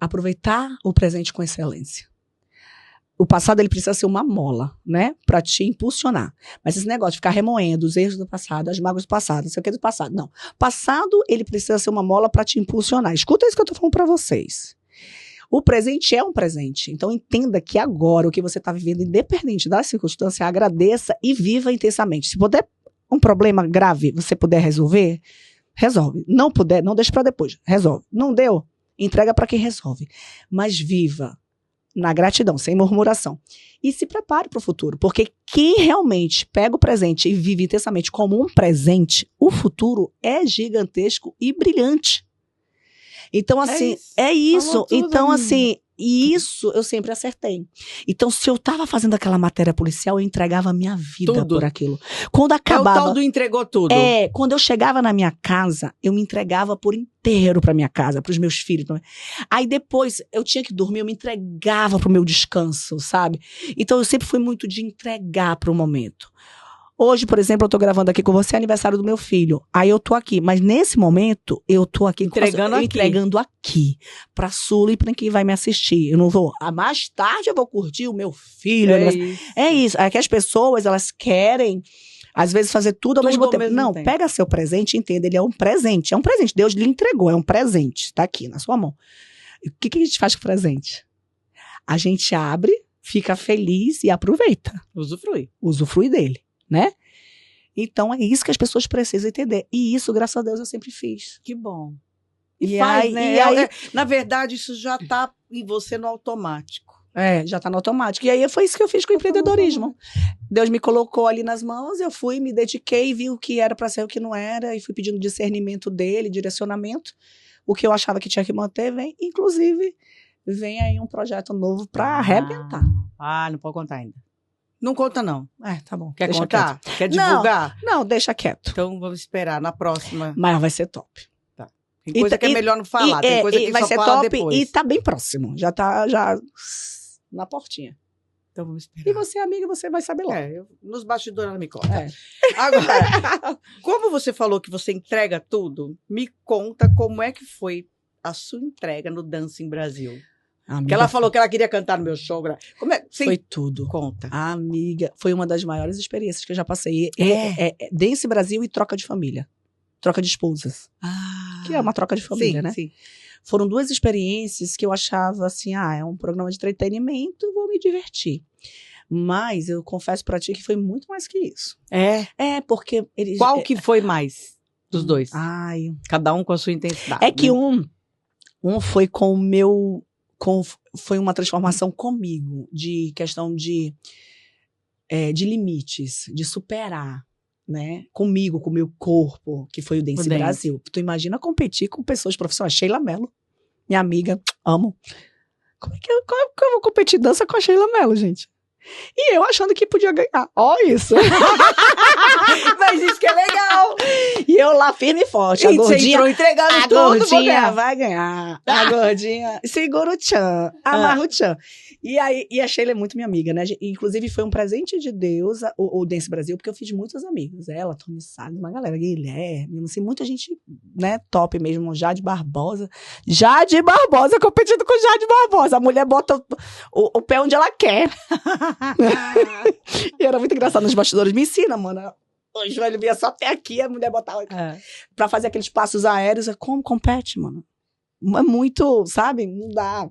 Aproveitar o presente com excelência. O passado, ele precisa ser uma mola, né? Pra te impulsionar. Mas esse negócio de ficar remoendo os erros do passado, as mágoas do passado, não sei o que do passado. Não. Passado, ele precisa ser uma mola pra te impulsionar. Escuta isso que eu tô falando pra vocês. O presente é um presente. Então, entenda que agora, o que você tá vivendo, independente da circunstância, agradeça e viva intensamente. Se puder um problema grave, você puder resolver, resolve. Não puder, não deixe pra depois. Resolve. Não deu? Entrega pra quem resolve. Mas viva na gratidão, sem murmuração. E se prepare para o futuro, porque quem realmente pega o presente e vive intensamente como um presente, o futuro é gigantesco e brilhante. Então, assim, é isso. Então, assim, isso eu sempre acertei. Então, se eu tava fazendo aquela matéria policial, eu entregava a minha vida por aquilo. Quando acabava... É o tal do entregou tudo. Quando eu chegava na minha casa, eu me entregava por inteiro pra minha casa, pros meus filhos. Aí depois, eu tinha que dormir, eu me entregava pro meu descanso, sabe? Então, eu sempre fui muito de entregar pro momento. Hoje, por exemplo, eu tô gravando aqui com você, é aniversário do meu filho. Aí eu tô aqui, mas nesse momento, eu tô aqui entregando aqui pra Sula e pra quem vai me assistir. Eu não vou... mais tarde eu vou curtir o meu filho. É isso. É que as pessoas, elas querem, às vezes, fazer tudo ao mesmo tempo. Não, pega seu presente e entenda, ele é um presente. É um presente, Deus lhe entregou, é um presente. Tá aqui, na sua mão. O que a gente faz com o presente? A gente abre, fica feliz e aproveita. Usufrui dele. Né? Então, é isso que as pessoas precisam entender. E isso, graças a Deus, eu sempre fiz. Que bom. Na verdade, isso já tá em você no automático. Já tá no automático. E aí, foi isso que eu fiz com o empreendedorismo. Deus me colocou ali nas mãos, eu fui, me dediquei, vi o que era para ser, o que não era, e fui pedindo discernimento dele, direcionamento. O que eu achava que tinha que manter, inclusive, vem aí um projeto novo para arrebentar. Não pode contar ainda. Não conta, não. Tá bom. Quer contar? Quieto. Quer divulgar? Não, deixa quieto. Então, vamos esperar na próxima. Mas vai ser top. Tá. Tem coisa que é melhor não falar. Tem coisa que vai só ser fala top depois. E tá bem próximo. Já tá na portinha. Então, vamos esperar. E você, amiga, você vai saber lá. Nos bastidores ela me conta. Agora, como você falou que você entrega tudo, me conta como é que foi a sua entrega no Dancing Brasil. Porque ela falou que ela queria cantar no meu show. Foi tudo. Conta. Amiga, foi uma das maiores experiências que eu já passei. Dance Brasil e troca de família. Troca de esposas. Que é uma troca de família, né? Sim. foram 2 experiências que eu achava assim, é um programa de entretenimento, vou me divertir. Mas eu confesso pra ti que foi muito mais que isso. Porque eles... Qual que foi mais dos dois? Ai... Cada um com a sua intensidade. É que um foi com o meu... foi uma transformação comigo, de questão de limites, de superar, né? Comigo, com o meu corpo, que foi o Dance Brasil. Tu imagina competir com pessoas profissionais. Sheila Mello, minha amiga, amo. Como é que eu vou competir dança com a Sheila Mello, gente? E eu achando que podia ganhar. Ó isso. Mas isso que é legal. E eu lá firme e forte. A gordinha entrou entregando a tudo, gordinha vai ganhar. A gordinha segura o tchan, amarra o tchan. E a Sheila é muito minha amiga, né? Inclusive foi um presente de Deus o Dance Brasil, porque eu fiz muitos amigos. Ela, Tony Salles, uma galera, Guilherme, assim, muita gente, né, top mesmo. Jade Barbosa competindo com Jade Barbosa. A mulher bota o pé onde ela quer. E era muito engraçado nos bastidores. Me ensina, mano. O joelho vinha só até aqui, a mulher botava pra fazer aqueles passos aéreos. Como compete, mano? É muito, sabe? Não dá.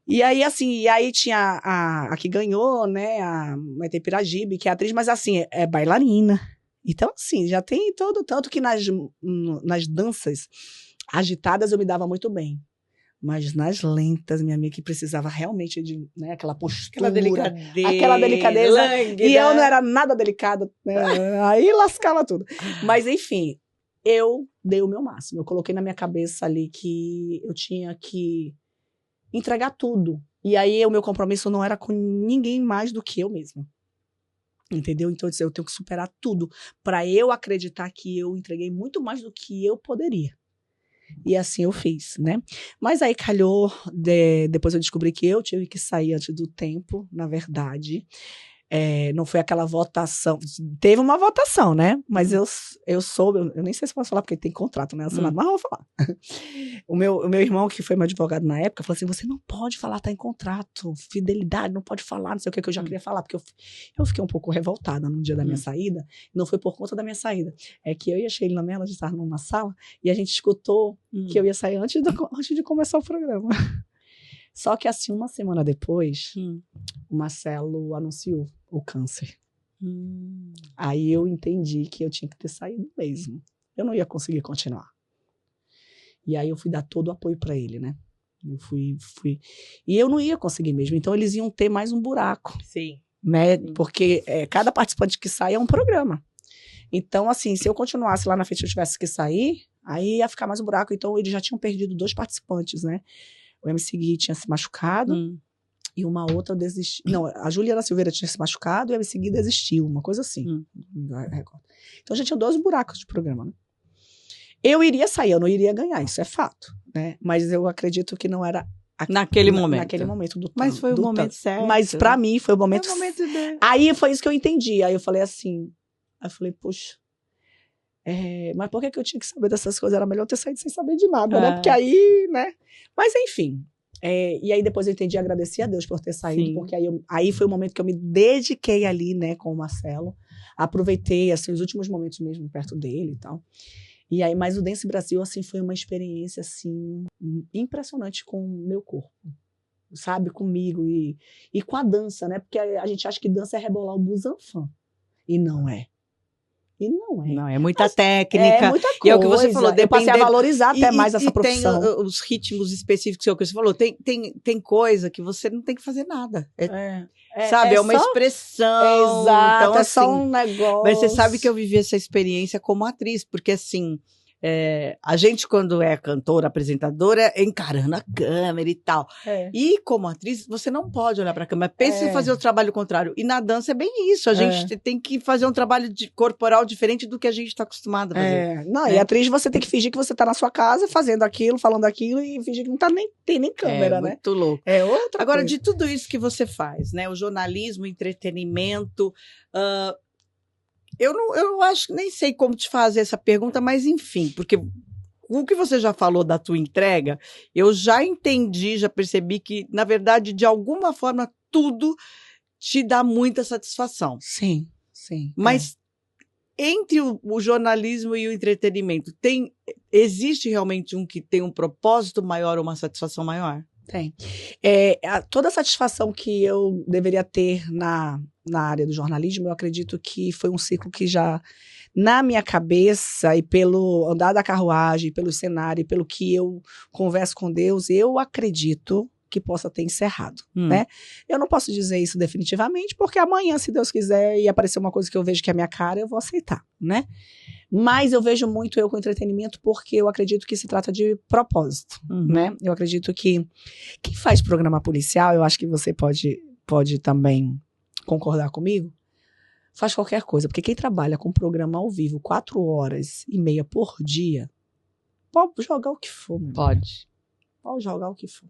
E aí, assim, tinha a que ganhou, né? A Maite Piragibe, que é atriz, mas assim, é bailarina. Então, assim, já tem todo, tanto que nas danças agitadas eu me dava muito bem. Mas nas lentas, minha amiga, que precisava realmente de, né, aquela postura. Aquela delicadeza. Lânguida. E eu não era nada delicada, né? Aí lascava tudo. Mas, enfim, eu dei o meu máximo. Eu coloquei na minha cabeça ali que eu tinha que entregar tudo. E aí, o meu compromisso não era com ninguém mais do que eu mesma. Entendeu? Então, eu tenho que superar tudo para eu acreditar que eu entreguei muito mais do que eu poderia. E assim eu fiz, né? Mas aí calhou, depois eu descobri que eu tive que sair antes do tempo, na verdade. Não foi aquela votação. Teve uma votação, né? Mas eu soube, eu nem sei se posso falar, porque tem contrato, né? Assinado, mas eu vou falar. O meu irmão, que foi meu advogado na época, falou assim: você não pode falar, tá em contrato, fidelidade, não pode falar, não sei o que eu já queria falar, porque eu fiquei um pouco revoltada no dia da minha saída. Não foi por conta da minha saída. É que eu e a Sheila Mello, a gente estava numa sala, e a gente escutou que eu ia sair antes de começar o programa. Só que assim, uma semana depois, o Marcelo anunciou o câncer. Aí eu entendi que eu tinha que ter saído mesmo. Eu não ia conseguir continuar. E aí eu fui dar todo o apoio para ele, né? Eu fui. E eu não ia conseguir mesmo. Então eles iam ter mais um buraco. Sim. Né? Porque cada participante que sai é um programa. Então, assim, se eu continuasse lá na frente, eu tivesse que sair, aí ia ficar mais um buraco. Então eles já tinham perdido 2 participantes, né? O MC Gui tinha se machucado e uma outra desistiu. Não, a Juliana Silveira tinha se machucado e o MC Gui desistiu, uma coisa assim. Então já tinha 2 buracos de programa, né? Eu iria sair, eu não iria ganhar, isso é fato, né? Mas eu acredito que não era naquele momento do Mas foi o momento certo. Mas pra mim foi o momento certo. Aí foi isso que eu entendi. Aí eu falei assim, poxa, mas por que eu tinha que saber dessas coisas? Era melhor ter saído sem saber de nada, né? Porque aí, né? Mas enfim. E aí depois eu entendi e agradeci a Deus por ter saído, porque aí foi o momento que eu me dediquei ali, né, com o Marcelo. Aproveitei, assim, os últimos momentos mesmo perto dele e tal. E aí, mas o Dance Brasil, assim, foi uma experiência, assim, impressionante com o meu corpo. Sabe? Comigo e com a dança, né? Porque a gente acha que dança é rebolar o busanfã. E não é. Não, é muita técnica. É muita coisa. E é o que você falou. Eu passei a valorizar até mais essa profissão. Tem os ritmos específicos, é o que você falou. Tem coisa que você não tem que fazer nada. Sabe? É uma expressão. Exato, então, é só um negócio. Mas você sabe que eu vivi essa experiência como atriz, porque assim, a gente quando é cantora, apresentadora, é encarando a câmera e tal. E como atriz, você não pode olhar para a câmera. Pensa em fazer o trabalho contrário. E na dança é bem isso. A gente tem que fazer um trabalho corporal diferente do que a gente está acostumado a fazer. Não, e atriz você tem que fingir que você está na sua casa fazendo aquilo, falando aquilo e fingir que não tem nem câmera, né? Muito louco. Outra Agora, coisa. de tudo isso que você faz, né? O jornalismo, o entretenimento... Eu acho que nem sei como te fazer essa pergunta, mas enfim, porque o que você já falou da tua entrega, eu já entendi, já percebi que, na verdade, de alguma forma, tudo te dá muita satisfação. Sim. Mas entre o jornalismo e o entretenimento, existe realmente um que tem um propósito maior ou uma satisfação maior? Tem. Toda a satisfação que eu deveria ter na área do jornalismo, eu acredito que foi um ciclo que já, na minha cabeça, e pelo andar da carruagem, pelo cenário, e pelo que eu converso com Deus, eu acredito que possa ter encerrado, né? Eu não posso dizer isso definitivamente, porque amanhã, se Deus quiser, e aparecer uma coisa que eu vejo que é a minha cara, eu vou aceitar, né? Mas eu vejo muito eu com entretenimento porque eu acredito que se trata de propósito, né? Eu acredito que quem faz programa policial, eu acho que você pode também concordar comigo, faz qualquer coisa, porque quem trabalha com programa ao vivo 4h30 por dia, pode jogar o que for. Pode jogar o que for.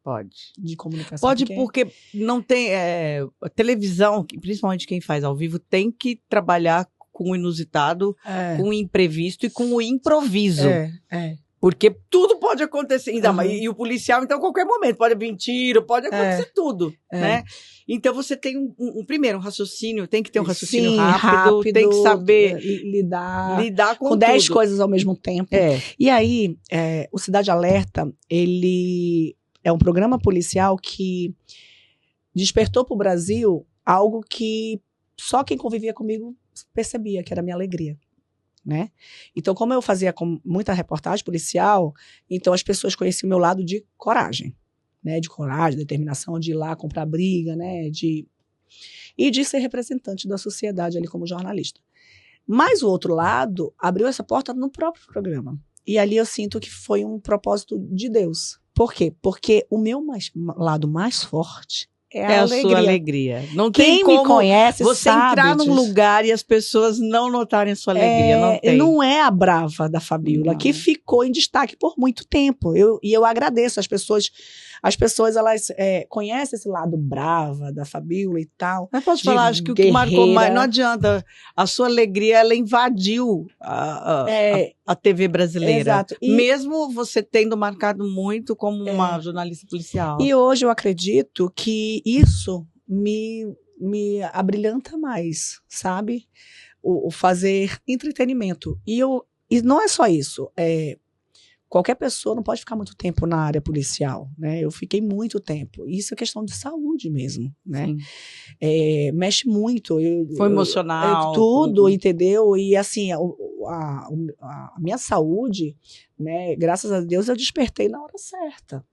Pode. De comunicação. Pode porque não tem... a televisão, principalmente quem faz ao vivo, tem que trabalhar com o inusitado, com o imprevisto e com o improviso. Porque tudo pode acontecer. E o policial, então, a qualquer momento, pode vir tiro, pode acontecer tudo, né? Então, você tem primeiro, um raciocínio, tem que ter um raciocínio rápido, tem que saber lidar com 10 coisas ao mesmo tempo. E aí, o Cidade Alerta, ele é um programa policial que despertou para o Brasil algo que só quem convivia comigo percebia, que era a minha alegria, né? Então, como eu fazia com muita reportagem policial, então as pessoas conheciam o meu lado de coragem, né? De coragem, determinação de ir lá comprar briga, né? E de ser representante da sociedade ali como jornalista. Mas o outro lado abriu essa porta no próprio programa. E ali eu sinto que foi um propósito de Deus. Por quê? Porque o meu lado mais forte é a sua alegria. Não Quem tem como me conhece você sabe entrar num lugar e as pessoas não notarem a sua alegria. Não tem. Não é a brava da Fabíola, que ficou em destaque por muito tempo. E eu agradeço. As pessoas elas conhecem esse lado brava da Fabíola e tal. Mas posso falar, acho que o que marcou mais, não adianta, a sua alegria, ela invadiu a TV brasileira. Exato. Mesmo você tendo marcado muito como uma jornalista policial. E hoje eu acredito que isso me abrilhanta mais, sabe? O fazer entretenimento. E não é só isso. Qualquer pessoa não pode ficar muito tempo na área policial, né? Eu fiquei muito tempo. Isso é questão de saúde mesmo, né? Mexe muito. Foi emocional. Tudo, entendeu? E assim, a minha saúde, né? Graças a Deus eu despertei na hora certa.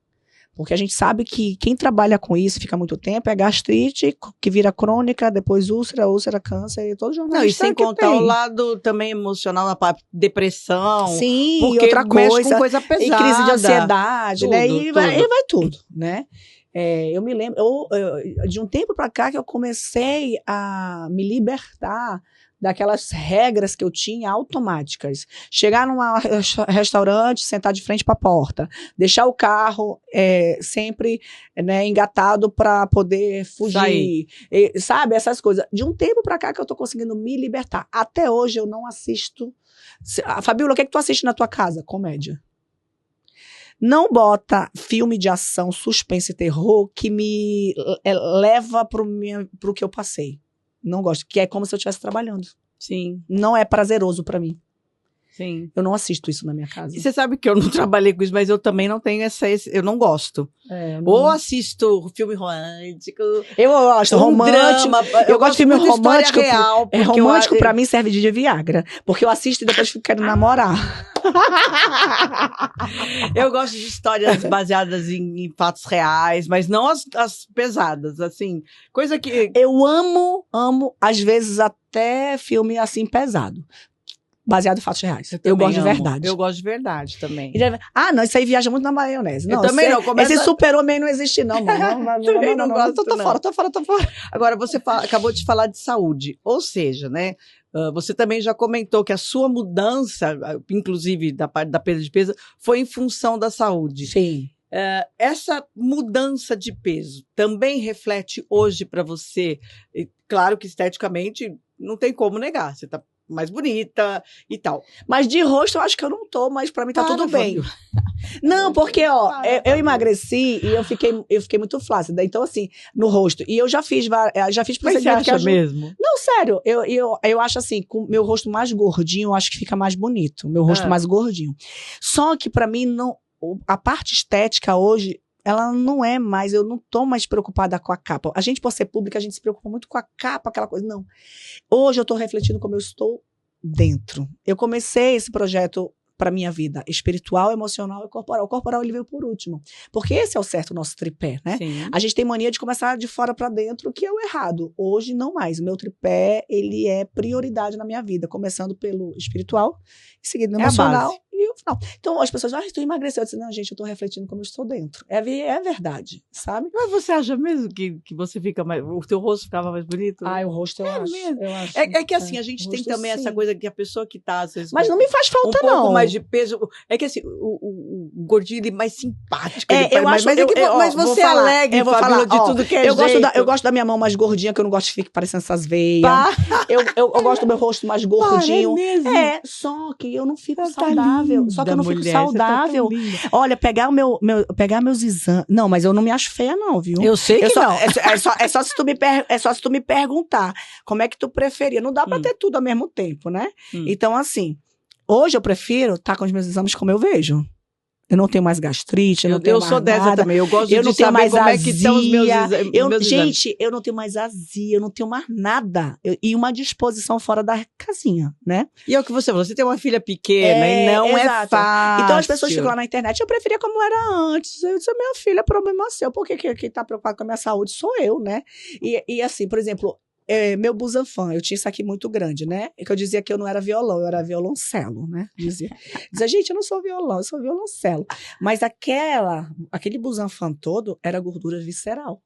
Porque a gente sabe que quem trabalha com isso fica muito tempo é gastrite, que vira crônica, depois úlcera, câncer, e todo jornalista. Não, e sem contar o lado também emocional, a depressão. Sim, porque e outra mexe com coisa pesada. E crise de ansiedade, tudo, né? E vai tudo, né? Eu me lembro, de um tempo para cá que eu comecei a me libertar daquelas regras que eu tinha automáticas. Chegar num restaurante, sentar de frente para a porta, deixar o carro sempre, né, engatado para poder fugir, sabe, essas coisas. De um tempo para cá que eu tô conseguindo me libertar. Até hoje eu não assisto. Fabíola, o que é que tu assiste na tua casa? Comédia. Não bota filme de ação, suspense e terror que me leva pro que eu passei. Não gosto, que é como se eu estivesse trabalhando. Sim. Não é prazeroso pra mim. Sim. Eu não assisto isso na minha casa. E você sabe que eu não trabalhei com isso, mas eu também não tenho eu não gosto. Ou assisto filme romântico. Eu gosto romântico. Drama, eu gosto de filme romântico. Real, romântico pra mim serve de Viagra. Porque eu assisto e depois fico querendo namorar. Eu gosto de histórias baseadas em fatos reais, mas não as pesadas, assim. Coisa que... Eu amo, às vezes até filme assim pesado. Baseado em fatos reais. Eu gosto de verdade. Eu gosto de verdade também. Não, isso aí viaja muito na maionese. Não, eu também não. Esse super-homem não existe, não. Não gosto. Tô fora. Agora, você acabou de falar de saúde. Ou seja, né? Você também já comentou que a sua mudança, inclusive da parte da perda de peso, foi em função da saúde. Sim. Essa mudança de peso também reflete hoje para você, claro que esteticamente não tem como negar, você está mais bonita e tal. Mas de rosto eu acho que eu não tô, mas pra mim tá tudo bem. Fabiola. Não, porque, ó, eu emagreci e eu fiquei muito flácida. Então, assim, no rosto. E eu já fiz Mas você procedimento que acha ajuda. mesmo? Não, sério, eu acho assim, com meu rosto mais gordinho, eu acho que fica mais bonito. Meu rosto mais gordinho. Só que pra mim, não, a parte estética hoje, ela não é mais, eu não tô mais preocupada com a capa. A gente, por ser pública, a gente se preocupa muito com a capa, aquela coisa. Não. Hoje eu tô refletindo como eu estou dentro. Eu comecei esse projeto para minha vida espiritual, emocional e corporal. O corporal ele veio por último, porque esse é o certo, o nosso tripé, né? Sim. A gente tem mania de começar de fora para dentro, que é o errado. Hoje não mais. O meu tripé, ele é prioridade na minha vida, começando pelo espiritual, em seguida no emocional e o final. Então as pessoas, tu emagreceu. Eu disse, não, gente, eu tô refletindo como eu estou dentro. É verdade, sabe? Mas você acha mesmo que você fica mais, o teu rosto ficava mais bonito? O rosto eu acho. Mesmo. Eu acho. É que assim, a gente tem também sim. essa coisa que a pessoa que tá, às vezes, mas não me faz falta, um não. pouco mais de peso. É que assim, o gordinho ele é mais simpático. Mas você é alegre, Fabiola, de tudo que é jeito. Eu gosto da minha mão mais gordinha, que eu não gosto de ficar parecendo essas veias. Eu gosto do meu rosto mais gordinho. Só que eu não fico saudável. Linda, só que eu não fico mulher, saudável. Tá olha, pegar meus exames. Não, mas eu não me acho feia, não, viu? Eu sei que não. É só se tu me perguntar como é que tu preferia. Não dá pra ter tudo ao mesmo tempo, né? Então, assim, hoje eu prefiro estar com os meus exames como eu vejo. Eu não tenho mais gastrite, eu sou dessa nada. também. Eu gosto de saber mais como é que estão os meus exames. Gente, eu não tenho mais azia, eu não tenho mais nada. E uma disposição fora da casinha, né? E é o que você falou, você tem uma filha pequena e não é fácil. Então as pessoas ficam lá na internet, eu preferia como era antes. Eu disse, minha filha, é problema seu. Por que quem tá preocupado com a minha saúde sou eu, né? E assim, por exemplo, meu Busanfan, eu tinha isso aqui muito grande, né? Que eu dizia que eu não era violão, eu era violoncelo, né? Dizia, gente, eu não sou violão, eu sou violoncelo. Mas aquele Busanfan todo era gordura visceral.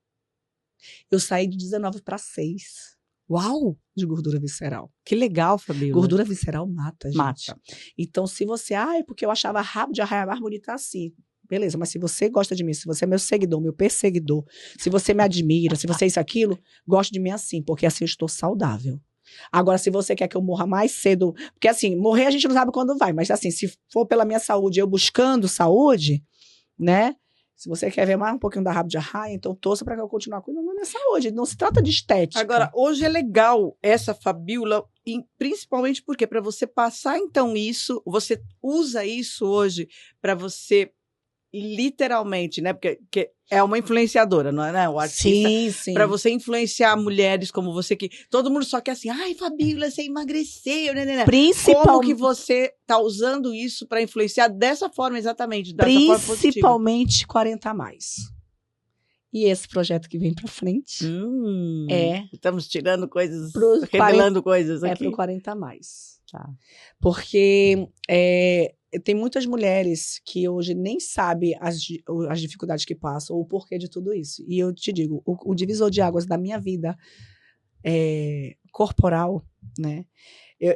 Eu saí de 19 para 6. Uau! De gordura visceral. Que legal, Fabiola. Gordura visceral mata, gente. Mata. Então, se você... é porque eu achava rabo de arraia mais bonita assim. Beleza, mas se você gosta de mim, se você é meu seguidor, meu perseguidor, se você me admira, se você é isso, aquilo, goste de mim assim, porque assim eu estou saudável. Agora, se você quer que eu morra mais cedo... Porque assim, morrer a gente não sabe quando vai, mas assim, se for pela minha saúde, eu buscando saúde, né? Se você quer ver mais um pouquinho da rabo de arraia, então torça para que eu continue cuidando da minha saúde. Não se trata de estética. Agora, hoje é legal essa Fabiola, principalmente porque para você passar então isso, você usa isso hoje para você literalmente, né? Porque é uma influenciadora, não é, né? O artista. Sim. Para você influenciar mulheres como você, que todo mundo só quer assim, ai, Fabiola, você emagreceu, né? Como que você tá usando isso para influenciar dessa forma exatamente, dessa forma positiva? Principalmente 40 a mais. E esse projeto que vem para frente Estamos tirando coisas, revelando coisas aqui. É pro 40 a mais. Tá. Porque tem muitas mulheres que hoje nem sabem as dificuldades que passam, ou o porquê de tudo isso. E eu te digo, o divisor de águas da minha vida corporal, né?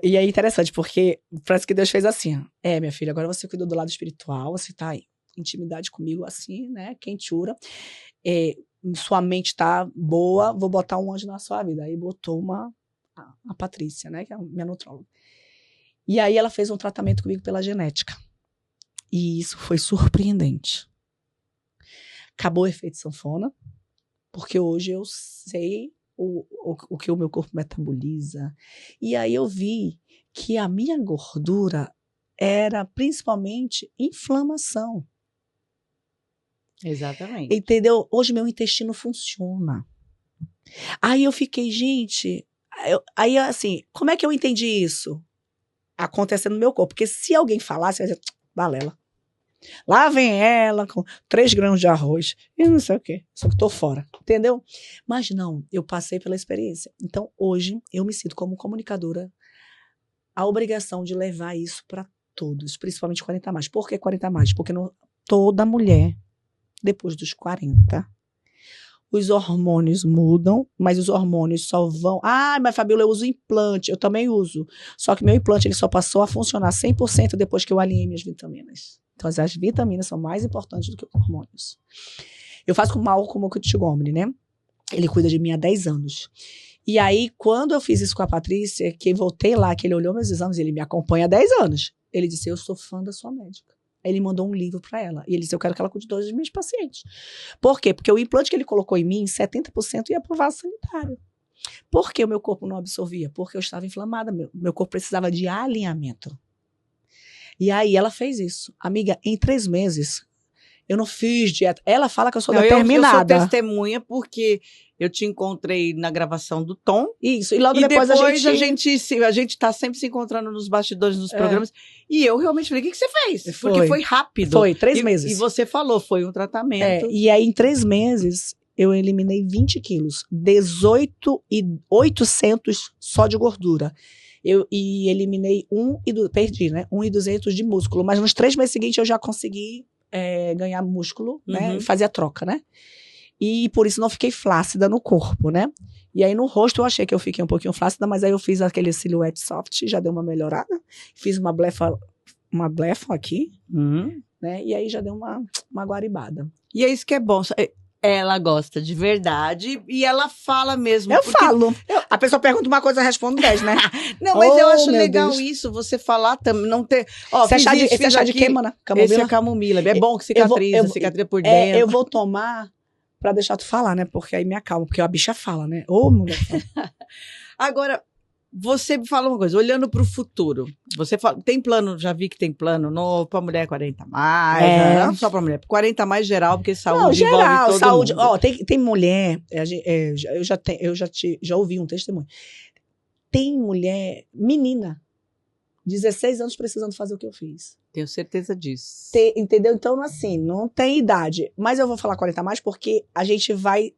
E é interessante, porque parece que Deus fez assim, minha filha, agora você cuidou do lado espiritual, você tá em intimidade comigo assim, né? Quentura. Sua mente tá boa, vou botar um anjo na sua vida. Aí botou a Patrícia, né? Que é a minha nutróloga. E aí ela fez um tratamento comigo pela genética. E isso foi surpreendente. Acabou o efeito sanfona, porque hoje eu sei o que o meu corpo metaboliza. E aí eu vi que a minha gordura era principalmente inflamação. Exatamente. Entendeu? Hoje meu intestino funciona. Aí eu fiquei, gente... Aí assim, como é que eu entendi isso? Acontecendo no meu corpo. Porque se alguém falasse, eu ia dizer, balela. Lá vem ela com 3 grãos de arroz e não sei o quê. Só que tô fora, entendeu? Mas não, eu passei pela experiência. Então, hoje, eu me sinto como comunicadora a obrigação de levar isso para todos, principalmente 40 a mais. Por que 40 a mais? Porque toda mulher, depois dos 40... os hormônios mudam, mas os hormônios só vão... mas Fabiola, eu uso implante. Eu também uso. Só que meu implante ele só passou a funcionar 100% depois que eu alinhei minhas vitaminas. Então, as vitaminas são mais importantes do que os hormônios. Eu faço com o Malcolm Mokutsugomri, né? Ele cuida de mim há 10 anos. E aí, quando eu fiz isso com a Patrícia, que eu voltei lá, que ele olhou meus exames, ele me acompanha há 10 anos. Ele disse, eu sou fã da sua médica. Aí ele mandou um livro para ela. E ele disse, eu quero que ela cuide de todos os meus pacientes. Por quê? Porque o implante que ele colocou em mim, 70% ia pro vaso sanitário. Por que o meu corpo não absorvia? Porque eu estava inflamada, meu corpo precisava de alinhamento. E aí ela fez isso. Amiga, em 3 meses, eu não fiz dieta. Ela fala que eu sou determinada. Eu sou testemunha porque eu te encontrei na gravação do Tom. Isso, e logo depois a gente tá sempre se encontrando nos bastidores dos programas. E eu realmente falei, o que você fez? Porque foi rápido. Foi, 3 meses. E você falou, foi um tratamento. E aí, em 3 meses, eu eliminei 20 quilos. 18,800 só de gordura. E eliminei perdi, né? 1,200 de músculo. Mas nos 3 meses seguintes eu já consegui ganhar músculo, né? E fazer a troca, né? E por isso não fiquei flácida no corpo, né? E aí no rosto eu achei que eu fiquei um pouquinho flácida, mas aí eu fiz aquele silhouette soft, já deu uma melhorada. Fiz uma blefa aqui, né? E aí já deu uma guaribada. E é isso que é bom. Ela gosta de verdade e ela fala mesmo. Eu falo. A pessoa pergunta uma coisa, eu respondo 10, né? Não, mas eu acho legal isso, você falar também, não ter... Esse é chá de camomila? Esse é camomila. É bom que cicatriza, cicatriza por dentro. Eu vou tomar pra deixar tu falar, né? Porque aí me acalma, porque a bicha fala, né? Ô, mulher. Agora, você me fala uma coisa, olhando pro futuro, você fala, tem plano, já vi que tem plano novo pra mulher 40 mais, não só pra mulher, 40 mais geral, porque saúde geral, envolve todo saúde, mundo. Ó, tem mulher, eu já ouvi um testemunho, tem mulher, menina, 16 anos precisando fazer o que eu fiz. Tenho certeza disso. Entendeu? Então, assim, não tem idade, mas eu vou falar 40 mais porque a gente vai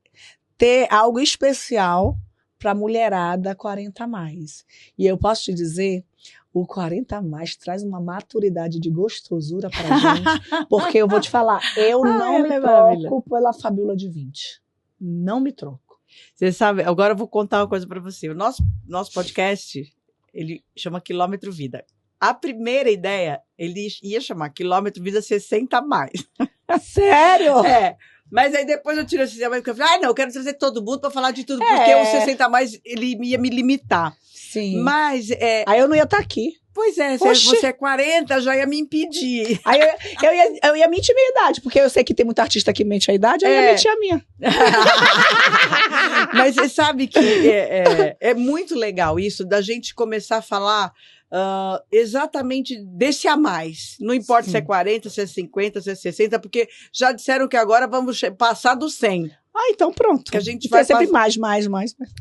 ter algo especial para mulherada 40 mais. E eu posso te dizer, o 40 mais traz uma maturidade de gostosura pra gente, porque eu vou te falar, eu não me troco pela Fabiola de 20. Não me troco. Você sabe, agora eu vou contar uma coisa para você. O nosso podcast, ele chama Quilômetro Vida. A primeira ideia, ele ia chamar Quilômetro Vida 60 mais. Sério? Mas aí depois eu tiro esse tema, porque eu falei, não, eu quero trazer todo mundo pra falar de tudo, porque o 60 a mais, ele ia me limitar. Sim. Mas... aí eu não ia estar aqui. Pois é, se você é 40, já ia me impedir. Aí eu ia mentir minha idade, porque eu sei que tem muita artista que mente a idade, aí eu ia mentir a minha. Mas você sabe que é muito legal isso, da gente começar a falar... exatamente desse a mais. Não importa se é 40, se é 50, se é 60, porque já disseram que agora vamos passar do 100. Então pronto. Que a gente vai sempre mais.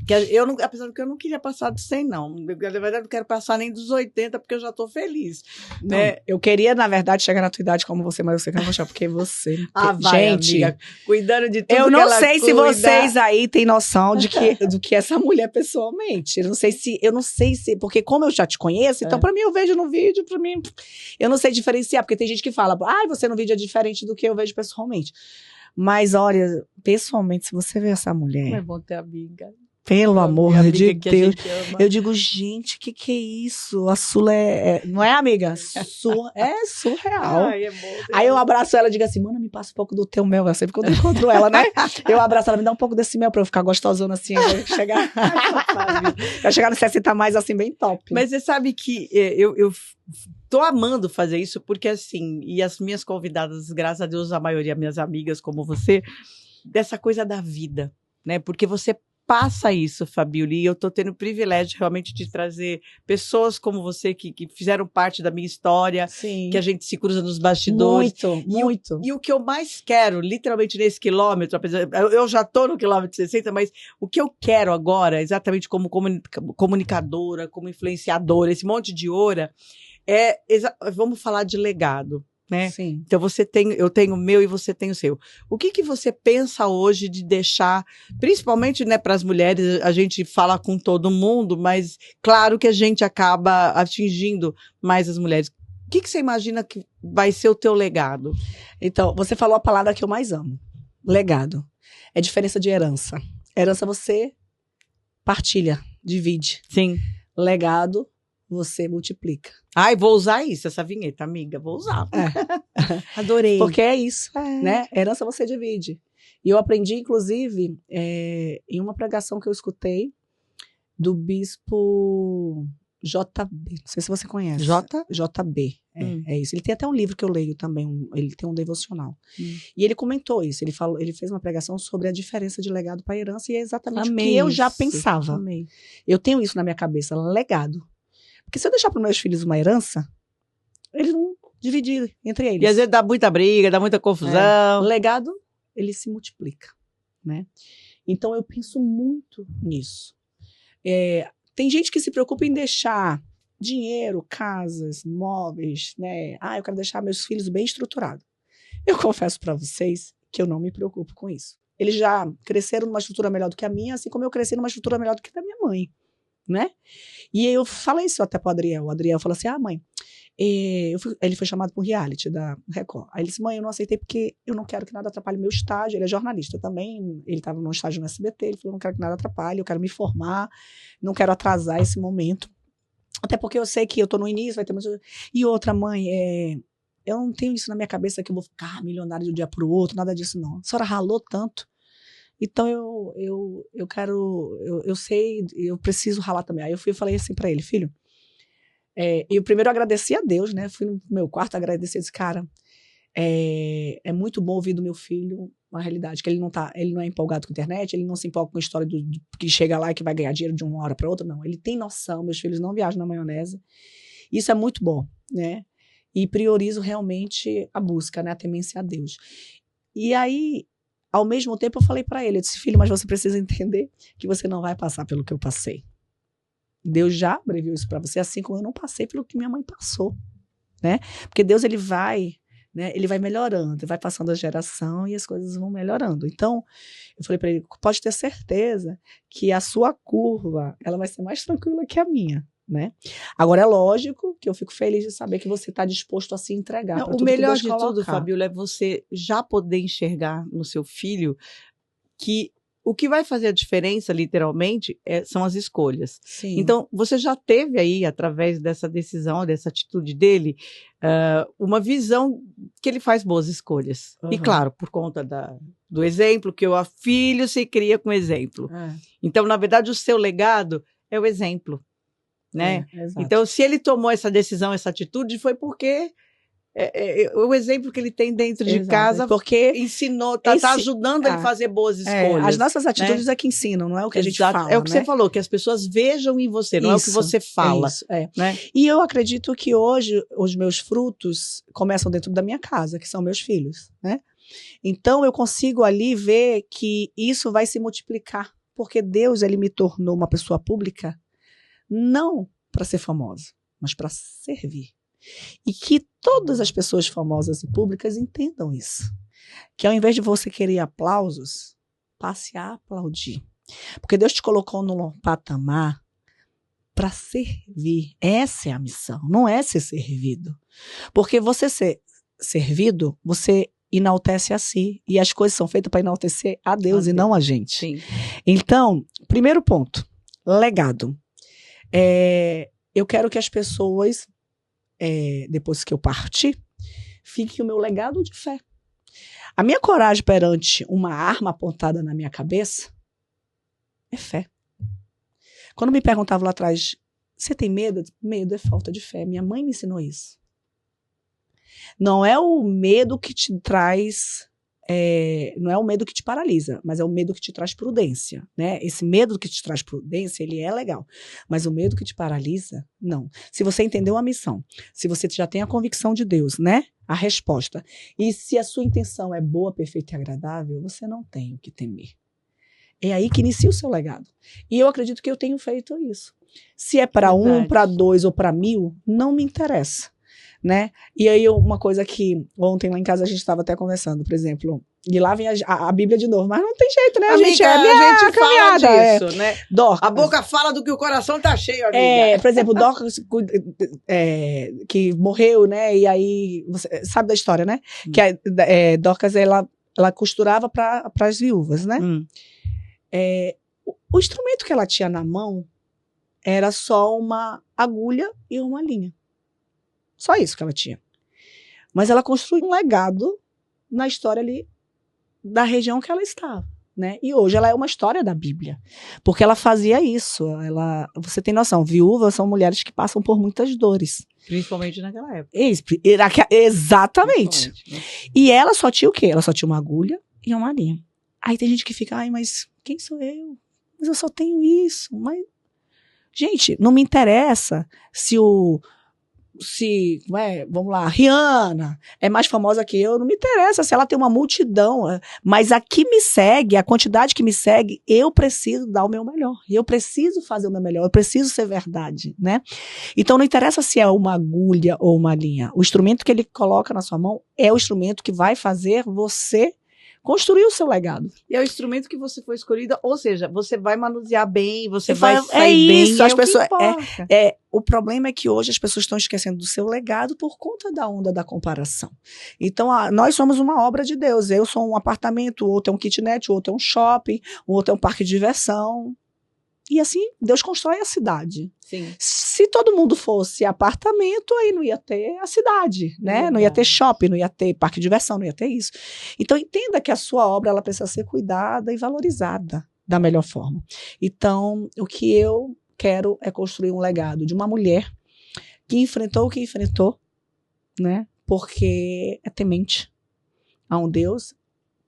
Que apesar de que eu não queria passar dos 100, não. Na verdade, eu não quero passar nem dos 80, porque eu já tô feliz. Não, né? Eu queria, na verdade, chegar na tua idade como você, mas eu sei que eu não vou achar, porque você... vai, gente, amiga, cuidando de tudo. Eu não sei se vocês aí têm noção do que essa mulher pessoalmente. Eu não sei se... Porque como eu já te conheço, então pra mim eu vejo no vídeo, pra mim... Eu não sei diferenciar, porque tem gente que fala, você no vídeo é diferente do que eu vejo pessoalmente. Mas, olha, pessoalmente, se você vê essa mulher... É bom ter amiga. Pelo amor de Deus. Eu digo, gente, que é isso? A Sula não é, amiga? É surreal. Ai, é bom, aí eu abraço ela e digo assim, mano, me passa um pouco do teu mel. Eu sempre quando eu encontro ela, né? Eu abraço ela, me dá um pouco desse mel pra eu ficar gostosona assim. Eu chegar no 60 mais assim, bem top. Mas você sabe que eu tô amando fazer isso, porque assim, e as minhas convidadas, graças a Deus, a maioria minhas amigas como você, dessa coisa da vida, né? Porque você passa isso, Fabiola, e eu tô tendo o privilégio realmente de trazer pessoas como você que fizeram parte da minha história, sim, que a gente se cruza nos bastidores. Muito. E o que eu mais quero, literalmente nesse quilômetro, apesar, eu já tô no quilômetro 60, mas o que eu quero agora, exatamente como comunicadora, como influenciadora, esse monte de oura, vamos falar de legado. Né? Sim. Então eu tenho o meu e você tem o seu. O que você pensa hoje de deixar, principalmente, né, para as mulheres, a gente fala com todo mundo, mas claro que a gente acaba atingindo mais as mulheres. O que você imagina que vai ser o teu legado? Então, você falou a palavra que eu mais amo. Legado. É diferença de herança. Herança você partilha, divide. Sim. Legado você multiplica. Ai, vou usar isso, essa vinheta, amiga, vou usar. Adorei. Porque é isso, né? Herança você divide. E eu aprendi, inclusive, em uma pregação que eu escutei, Do bispo JB, não sei se você conhece. JB, é isso. Ele tem até um livro que eu leio também, ele tem um devocional. E ele comentou isso, ele fez uma pregação sobre a diferença de legado para herança, e é exatamente o que eu já pensava. Amei. Eu tenho isso na minha cabeça, legado. Porque se eu deixar para meus filhos uma herança, eles vão dividir entre eles. E às vezes dá muita briga, dá muita confusão. O legado, ele se multiplica, né? Então eu penso muito nisso. Tem gente que se preocupa em deixar dinheiro, casas, móveis, né? Eu quero deixar meus filhos bem estruturados. Eu confesso para vocês que eu não me preocupo com isso. Eles já cresceram numa estrutura melhor do que a minha, assim como eu cresci numa estrutura melhor do que a da minha mãe, né? E eu falei isso até pro Adriel. O Adriel falou assim, mãe, ele foi chamado para um reality da Record. Aí ele disse, mãe, eu não aceitei porque eu não quero que nada atrapalhe meu estágio. Ele é jornalista também, ele estava num estágio no SBT, ele falou, não quero que nada atrapalhe, eu quero me formar, não quero atrasar esse momento. Até porque eu sei que eu estou no início, vai ter muito... E outra, mãe, eu não tenho isso na minha cabeça que eu vou ficar milionário de um dia para o outro, nada disso não. A senhora ralou tanto, então eu quero, eu sei, eu preciso ralar também. Aí eu falei assim para ele, filho, eu primeiro agradeci a Deus, né? Fui no meu quarto agradecer, disse, cara, é muito bom ouvir do meu filho uma realidade, que ele não é empolgado com a internet, ele não se empolga com a história que chega lá e que vai ganhar dinheiro de uma hora para outra, não. Ele tem noção, meus filhos não viajam na maionese. Isso é muito bom, né? E priorizo realmente a busca, né? A temência a Deus. E aí, ao mesmo tempo, eu falei para ele, eu disse, filho, mas você precisa entender que você não vai passar pelo que eu passei. Deus já previu isso para você, assim como eu não passei pelo que minha mãe passou, né? Porque Deus, ele vai melhorando, vai passando a geração e as coisas vão melhorando. Então, eu falei para ele, pode ter certeza que a sua curva, ela vai ser mais tranquila que a minha, né? Agora, é lógico que eu fico feliz de saber que você está disposto a se entregar. O melhor de tudo, Fabíola, é você já poder enxergar no seu filho que o que vai fazer a diferença, literalmente, são as escolhas. Sim. Então, você já teve aí, através dessa decisão, dessa atitude dele, uma visão que ele faz boas escolhas. Uhum. E, claro, por conta do exemplo, que o filho se cria com exemplo. Então, na verdade, o seu legado é o exemplo, né? Então, se ele tomou essa decisão, essa atitude, foi porque... o exemplo que ele tem dentro de casa, porque ensinou, tá ajudando ele a fazer boas escolhas. As nossas atitudes, né? É que ensinam, não é o que a gente fala. É o que você falou, que as pessoas vejam em você, não é o que você fala. Né? E eu acredito que hoje os meus frutos começam dentro da minha casa, que são meus filhos, né? Então eu consigo ali ver que isso vai se multiplicar, porque Deus, ele me tornou uma pessoa pública não para ser famosa, mas para servir. E que todas as pessoas famosas e públicas entendam isso. Que ao invés de você querer aplausos, passe a aplaudir. Porque Deus te colocou num patamar para servir. Essa é a missão, não é ser servido. Porque você ser servido, você enaltece a si. E as coisas são feitas para enaltecer a Deus e não a gente. Sim. Então, primeiro ponto, legado. Eu quero que as pessoas... depois que eu partir, fique o meu legado de fé. A minha coragem perante uma arma apontada na minha cabeça é fé. Quando me perguntavam lá atrás, você tem medo? Medo é falta de fé. Minha mãe me ensinou isso. Não é o medo que te traz... não é o medo que te paralisa, mas é o medo que te traz prudência, né? Esse medo que te traz prudência, ele é legal, mas o medo que te paralisa, não. Se você entendeu a missão, se você já tem a convicção de Deus, né? A resposta. E se a sua intenção é boa, perfeita e agradável, você não tem o que temer. É aí que inicia o seu legado. E eu acredito que eu tenho feito isso. Se é para 1, para 2 ou para 1000, não me interessa. Né? E aí uma coisa que ontem lá em casa a gente estava até conversando, por exemplo, e lá vem a Bíblia de novo, mas não tem jeito, né? Amiga, a gente fala disso, né? Dorcas. A boca fala do que o coração tá cheio, amiga. Por exemplo, Dorcas que morreu, né? E aí, você sabe da história, né? Que Dorcas, ela costurava para as viúvas, né? O instrumento que ela tinha na mão era só uma agulha e uma linha. Só isso que ela tinha. Mas ela construiu um legado na história ali da região que ela estava, né? E hoje ela é uma história da Bíblia, porque ela fazia isso. Você tem noção, viúvas são mulheres que passam por muitas dores. Principalmente naquela época. Exatamente. Né? E ela só tinha o quê? Ela só tinha uma agulha e uma linha. Aí tem gente que fica, ai, mas quem sou eu? Mas eu só tenho isso. Mas, gente, não me interessa vamos lá, Rihanna é mais famosa que eu, não me interessa se ela tem uma multidão, mas a que me segue, a quantidade que me segue, eu preciso dar o meu melhor, eu preciso fazer o meu melhor, eu preciso ser verdade, né? Então não interessa se é uma agulha ou uma linha, o instrumento que ele coloca na sua mão é o instrumento que vai fazer você construir o seu legado. E é o instrumento que você foi escolhida, ou seja, você vai manusear bem, você vai sair bem. Isso, as pessoas, o problema é que hoje as pessoas estão esquecendo do seu legado por conta da onda da comparação. Então, nós somos uma obra de Deus. Eu sou um apartamento, o outro é um kitnet, o outro é um shopping, o outro é um parque de diversão. E assim, Deus constrói a cidade. Sim. Se todo mundo fosse apartamento, aí não ia ter a cidade, né? Não ia ter shopping, não ia ter parque de diversão, não ia ter isso. Então, entenda que a sua obra ela precisa ser cuidada e valorizada da melhor forma. Então, o que eu quero é construir um legado de uma mulher que enfrentou o que enfrentou, né? Porque é temente a um Deus,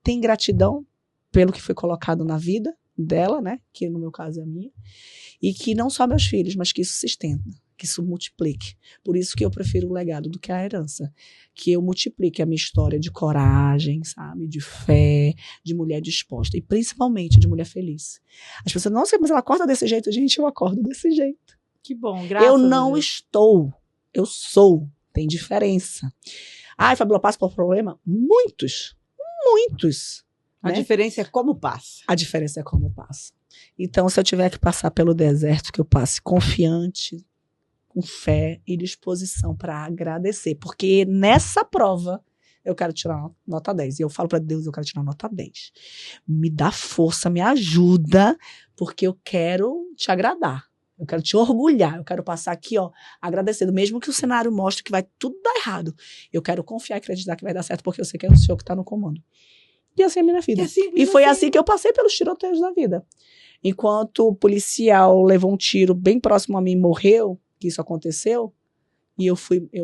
tem gratidão pelo que foi colocado na vida dela, né, que no meu caso é a minha, e que não só meus filhos, mas que isso se estenda, que isso multiplique. Por isso que eu prefiro o legado do que a herança, que eu multiplique a minha história de coragem, sabe, de fé, de mulher disposta, e principalmente de mulher feliz. As pessoas, nossa, mas ela acorda desse jeito? Gente, eu acordo desse jeito. Que bom, graças a Eu Deus. não estou, eu sou, tem diferença. Ai, Fabíola, passa por problema? Muitos. A diferença é como passa. A diferença é como passa. Então, se eu tiver que passar pelo deserto, que eu passe confiante, com fé e disposição para agradecer. Porque nessa prova, eu quero tirar nota 10. E eu falo para Deus, eu quero tirar nota 10. Me dá força, me ajuda, porque eu quero te agradar. Eu quero te orgulhar. Eu quero passar aqui, ó, agradecendo. Mesmo que o cenário mostre que vai tudo dar errado. Eu quero confiar e acreditar que vai dar certo, porque eu sei que é o Senhor que está no comando. E assim é a minha vida. E foi assim que eu passei pelos tiroteios da vida. Enquanto o policial levou um tiro bem próximo a mim e morreu, que isso aconteceu, e eu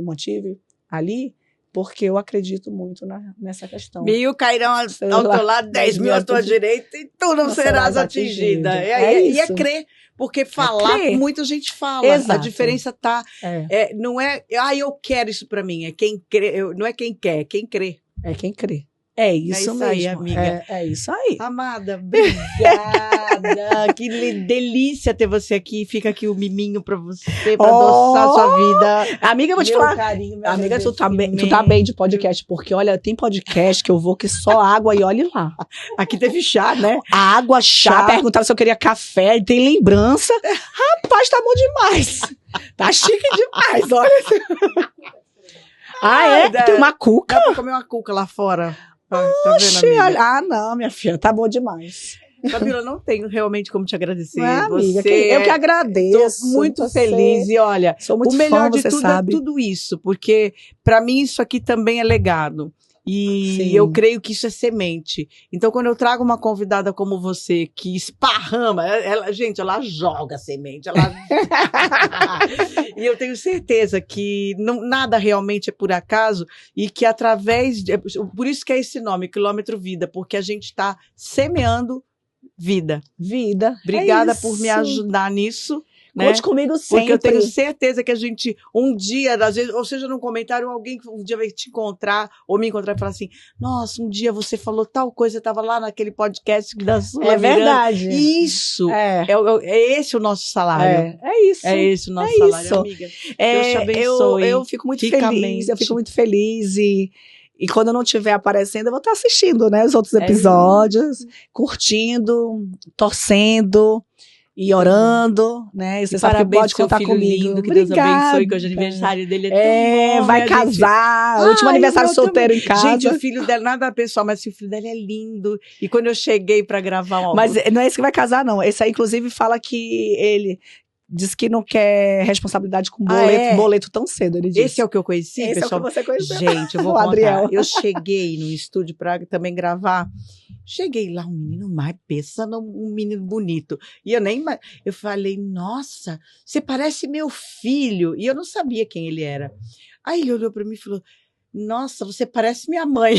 mantive ali, porque eu acredito muito nessa questão. 1000 cairão ao teu lado, 10.000 à tua direita, e tu não serás atingida. E é crer, porque falar, muita gente fala. Exato. A diferença tá, não é, eu quero isso pra mim, é quem crê, não é quem quer, é quem crê. É quem crê. É isso mesmo. Aí, amiga. É isso aí. Amada, obrigada. Que delícia ter você aqui. Fica aqui o miminho pra você, pra adoçar a sua vida. Amiga, eu vou te falar. Carinho, amiga, tu tá bem de podcast, porque olha, tem podcast que eu vou que só água e olhe lá. Aqui teve chá, né? Água, chá. Perguntaram se eu queria café, tem lembrança. Rapaz, tá bom demais. Tá chique demais, olha. Tem uma cuca? Dá pra comer uma cuca lá fora. Tá vendo, amiga? Não, minha filha, tá bom demais. Fabíola, não tenho realmente como te agradecer. Amiga, eu que agradeço. Tô muito feliz. E olha, sou muito o melhor fã, de tudo sabe. É tudo isso, porque pra mim isso aqui também é legado. E eu creio que isso é semente. Então, quando eu trago uma convidada como você, que esparrama, ela joga semente. E eu tenho certeza que nada realmente é por acaso e que por isso que é esse nome, Quilômetro Vida, porque a gente está semeando vida. Obrigada por me ajudar nisso. Conte comigo sempre. Porque eu tenho certeza que a gente, um dia, às vezes, ou seja, num comentário, alguém que um dia vai te encontrar, ou me encontrar e falar assim, nossa, um dia você falou tal coisa, eu estava lá naquele podcast da sua É verdade. Isso. É esse o nosso salário. É isso. É esse o nosso salário, amiga. Deus te abençoe. Eu fico muito feliz. Eu fico muito feliz e quando eu não estiver aparecendo, eu vou estar assistindo, né, os outros episódios, curtindo, torcendo. E orando, né? E você sabe que pode contar comigo. Lindo, que Deus abençoe, que hoje o aniversário dele é tão bom. Vai casar, último aniversário solteiro em casa. Gente, o filho dela, nada pessoal, mas o filho dela é lindo. E quando eu cheguei pra gravar Mas não é esse que vai casar, não. Esse aí, inclusive, fala que ele diz que não quer responsabilidade com boleto tão cedo, ele disse. Esse é o que eu conheci, pessoal? Esse é o que você conheceu. Gente, eu vou contar. Adriel. Eu cheguei no estúdio pra também gravar. Cheguei lá, um menino mais, pensando um menino bonito. E eu falei, nossa, você parece meu filho. E eu não sabia quem ele era. Aí ele olhou para mim e falou, nossa, você parece minha mãe.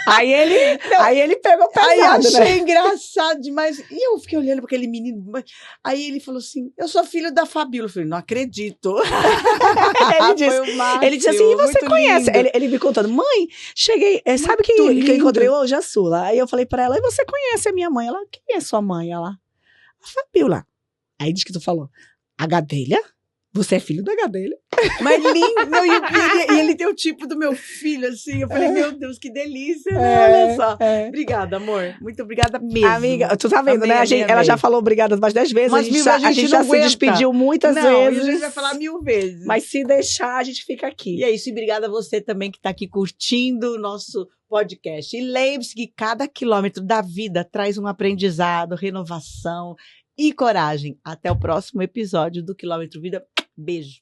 Aí ele pegou pesado, aí eu achei né? engraçado demais. E eu fiquei olhando para aquele menino. Aí ele falou assim, eu sou filho da Fabíola. Eu falei, não acredito. Ele disse assim, e você conhece? Ele me contando, mãe, cheguei, sabe quem eu encontrei hoje? A Sula. Aí eu falei pra ela, e você conhece a minha mãe? Ela, quem é sua mãe? Ela, a Fabíola. Aí diz que tu falou, a Gadelha? Você é filho da Gadelha? Mas lindo, não, e ele tem o tipo do meu filho, assim. Eu falei, meu Deus, que delícia, né? Olha só. Obrigada, amor. Muito obrigada mesmo. Amiga, tu tá vendo, né? Ela já falou obrigada mais 10 vezes. Mas a gente já se despediu muitas vezes. A gente vai falar 1000 vezes. Mas se deixar, a gente fica aqui. E é isso. E obrigada a você também que tá aqui curtindo o nosso podcast. E lembre-se que cada quilômetro da vida traz um aprendizado, renovação e coragem. Até o próximo episódio do Quilômetro Vida. Beijo.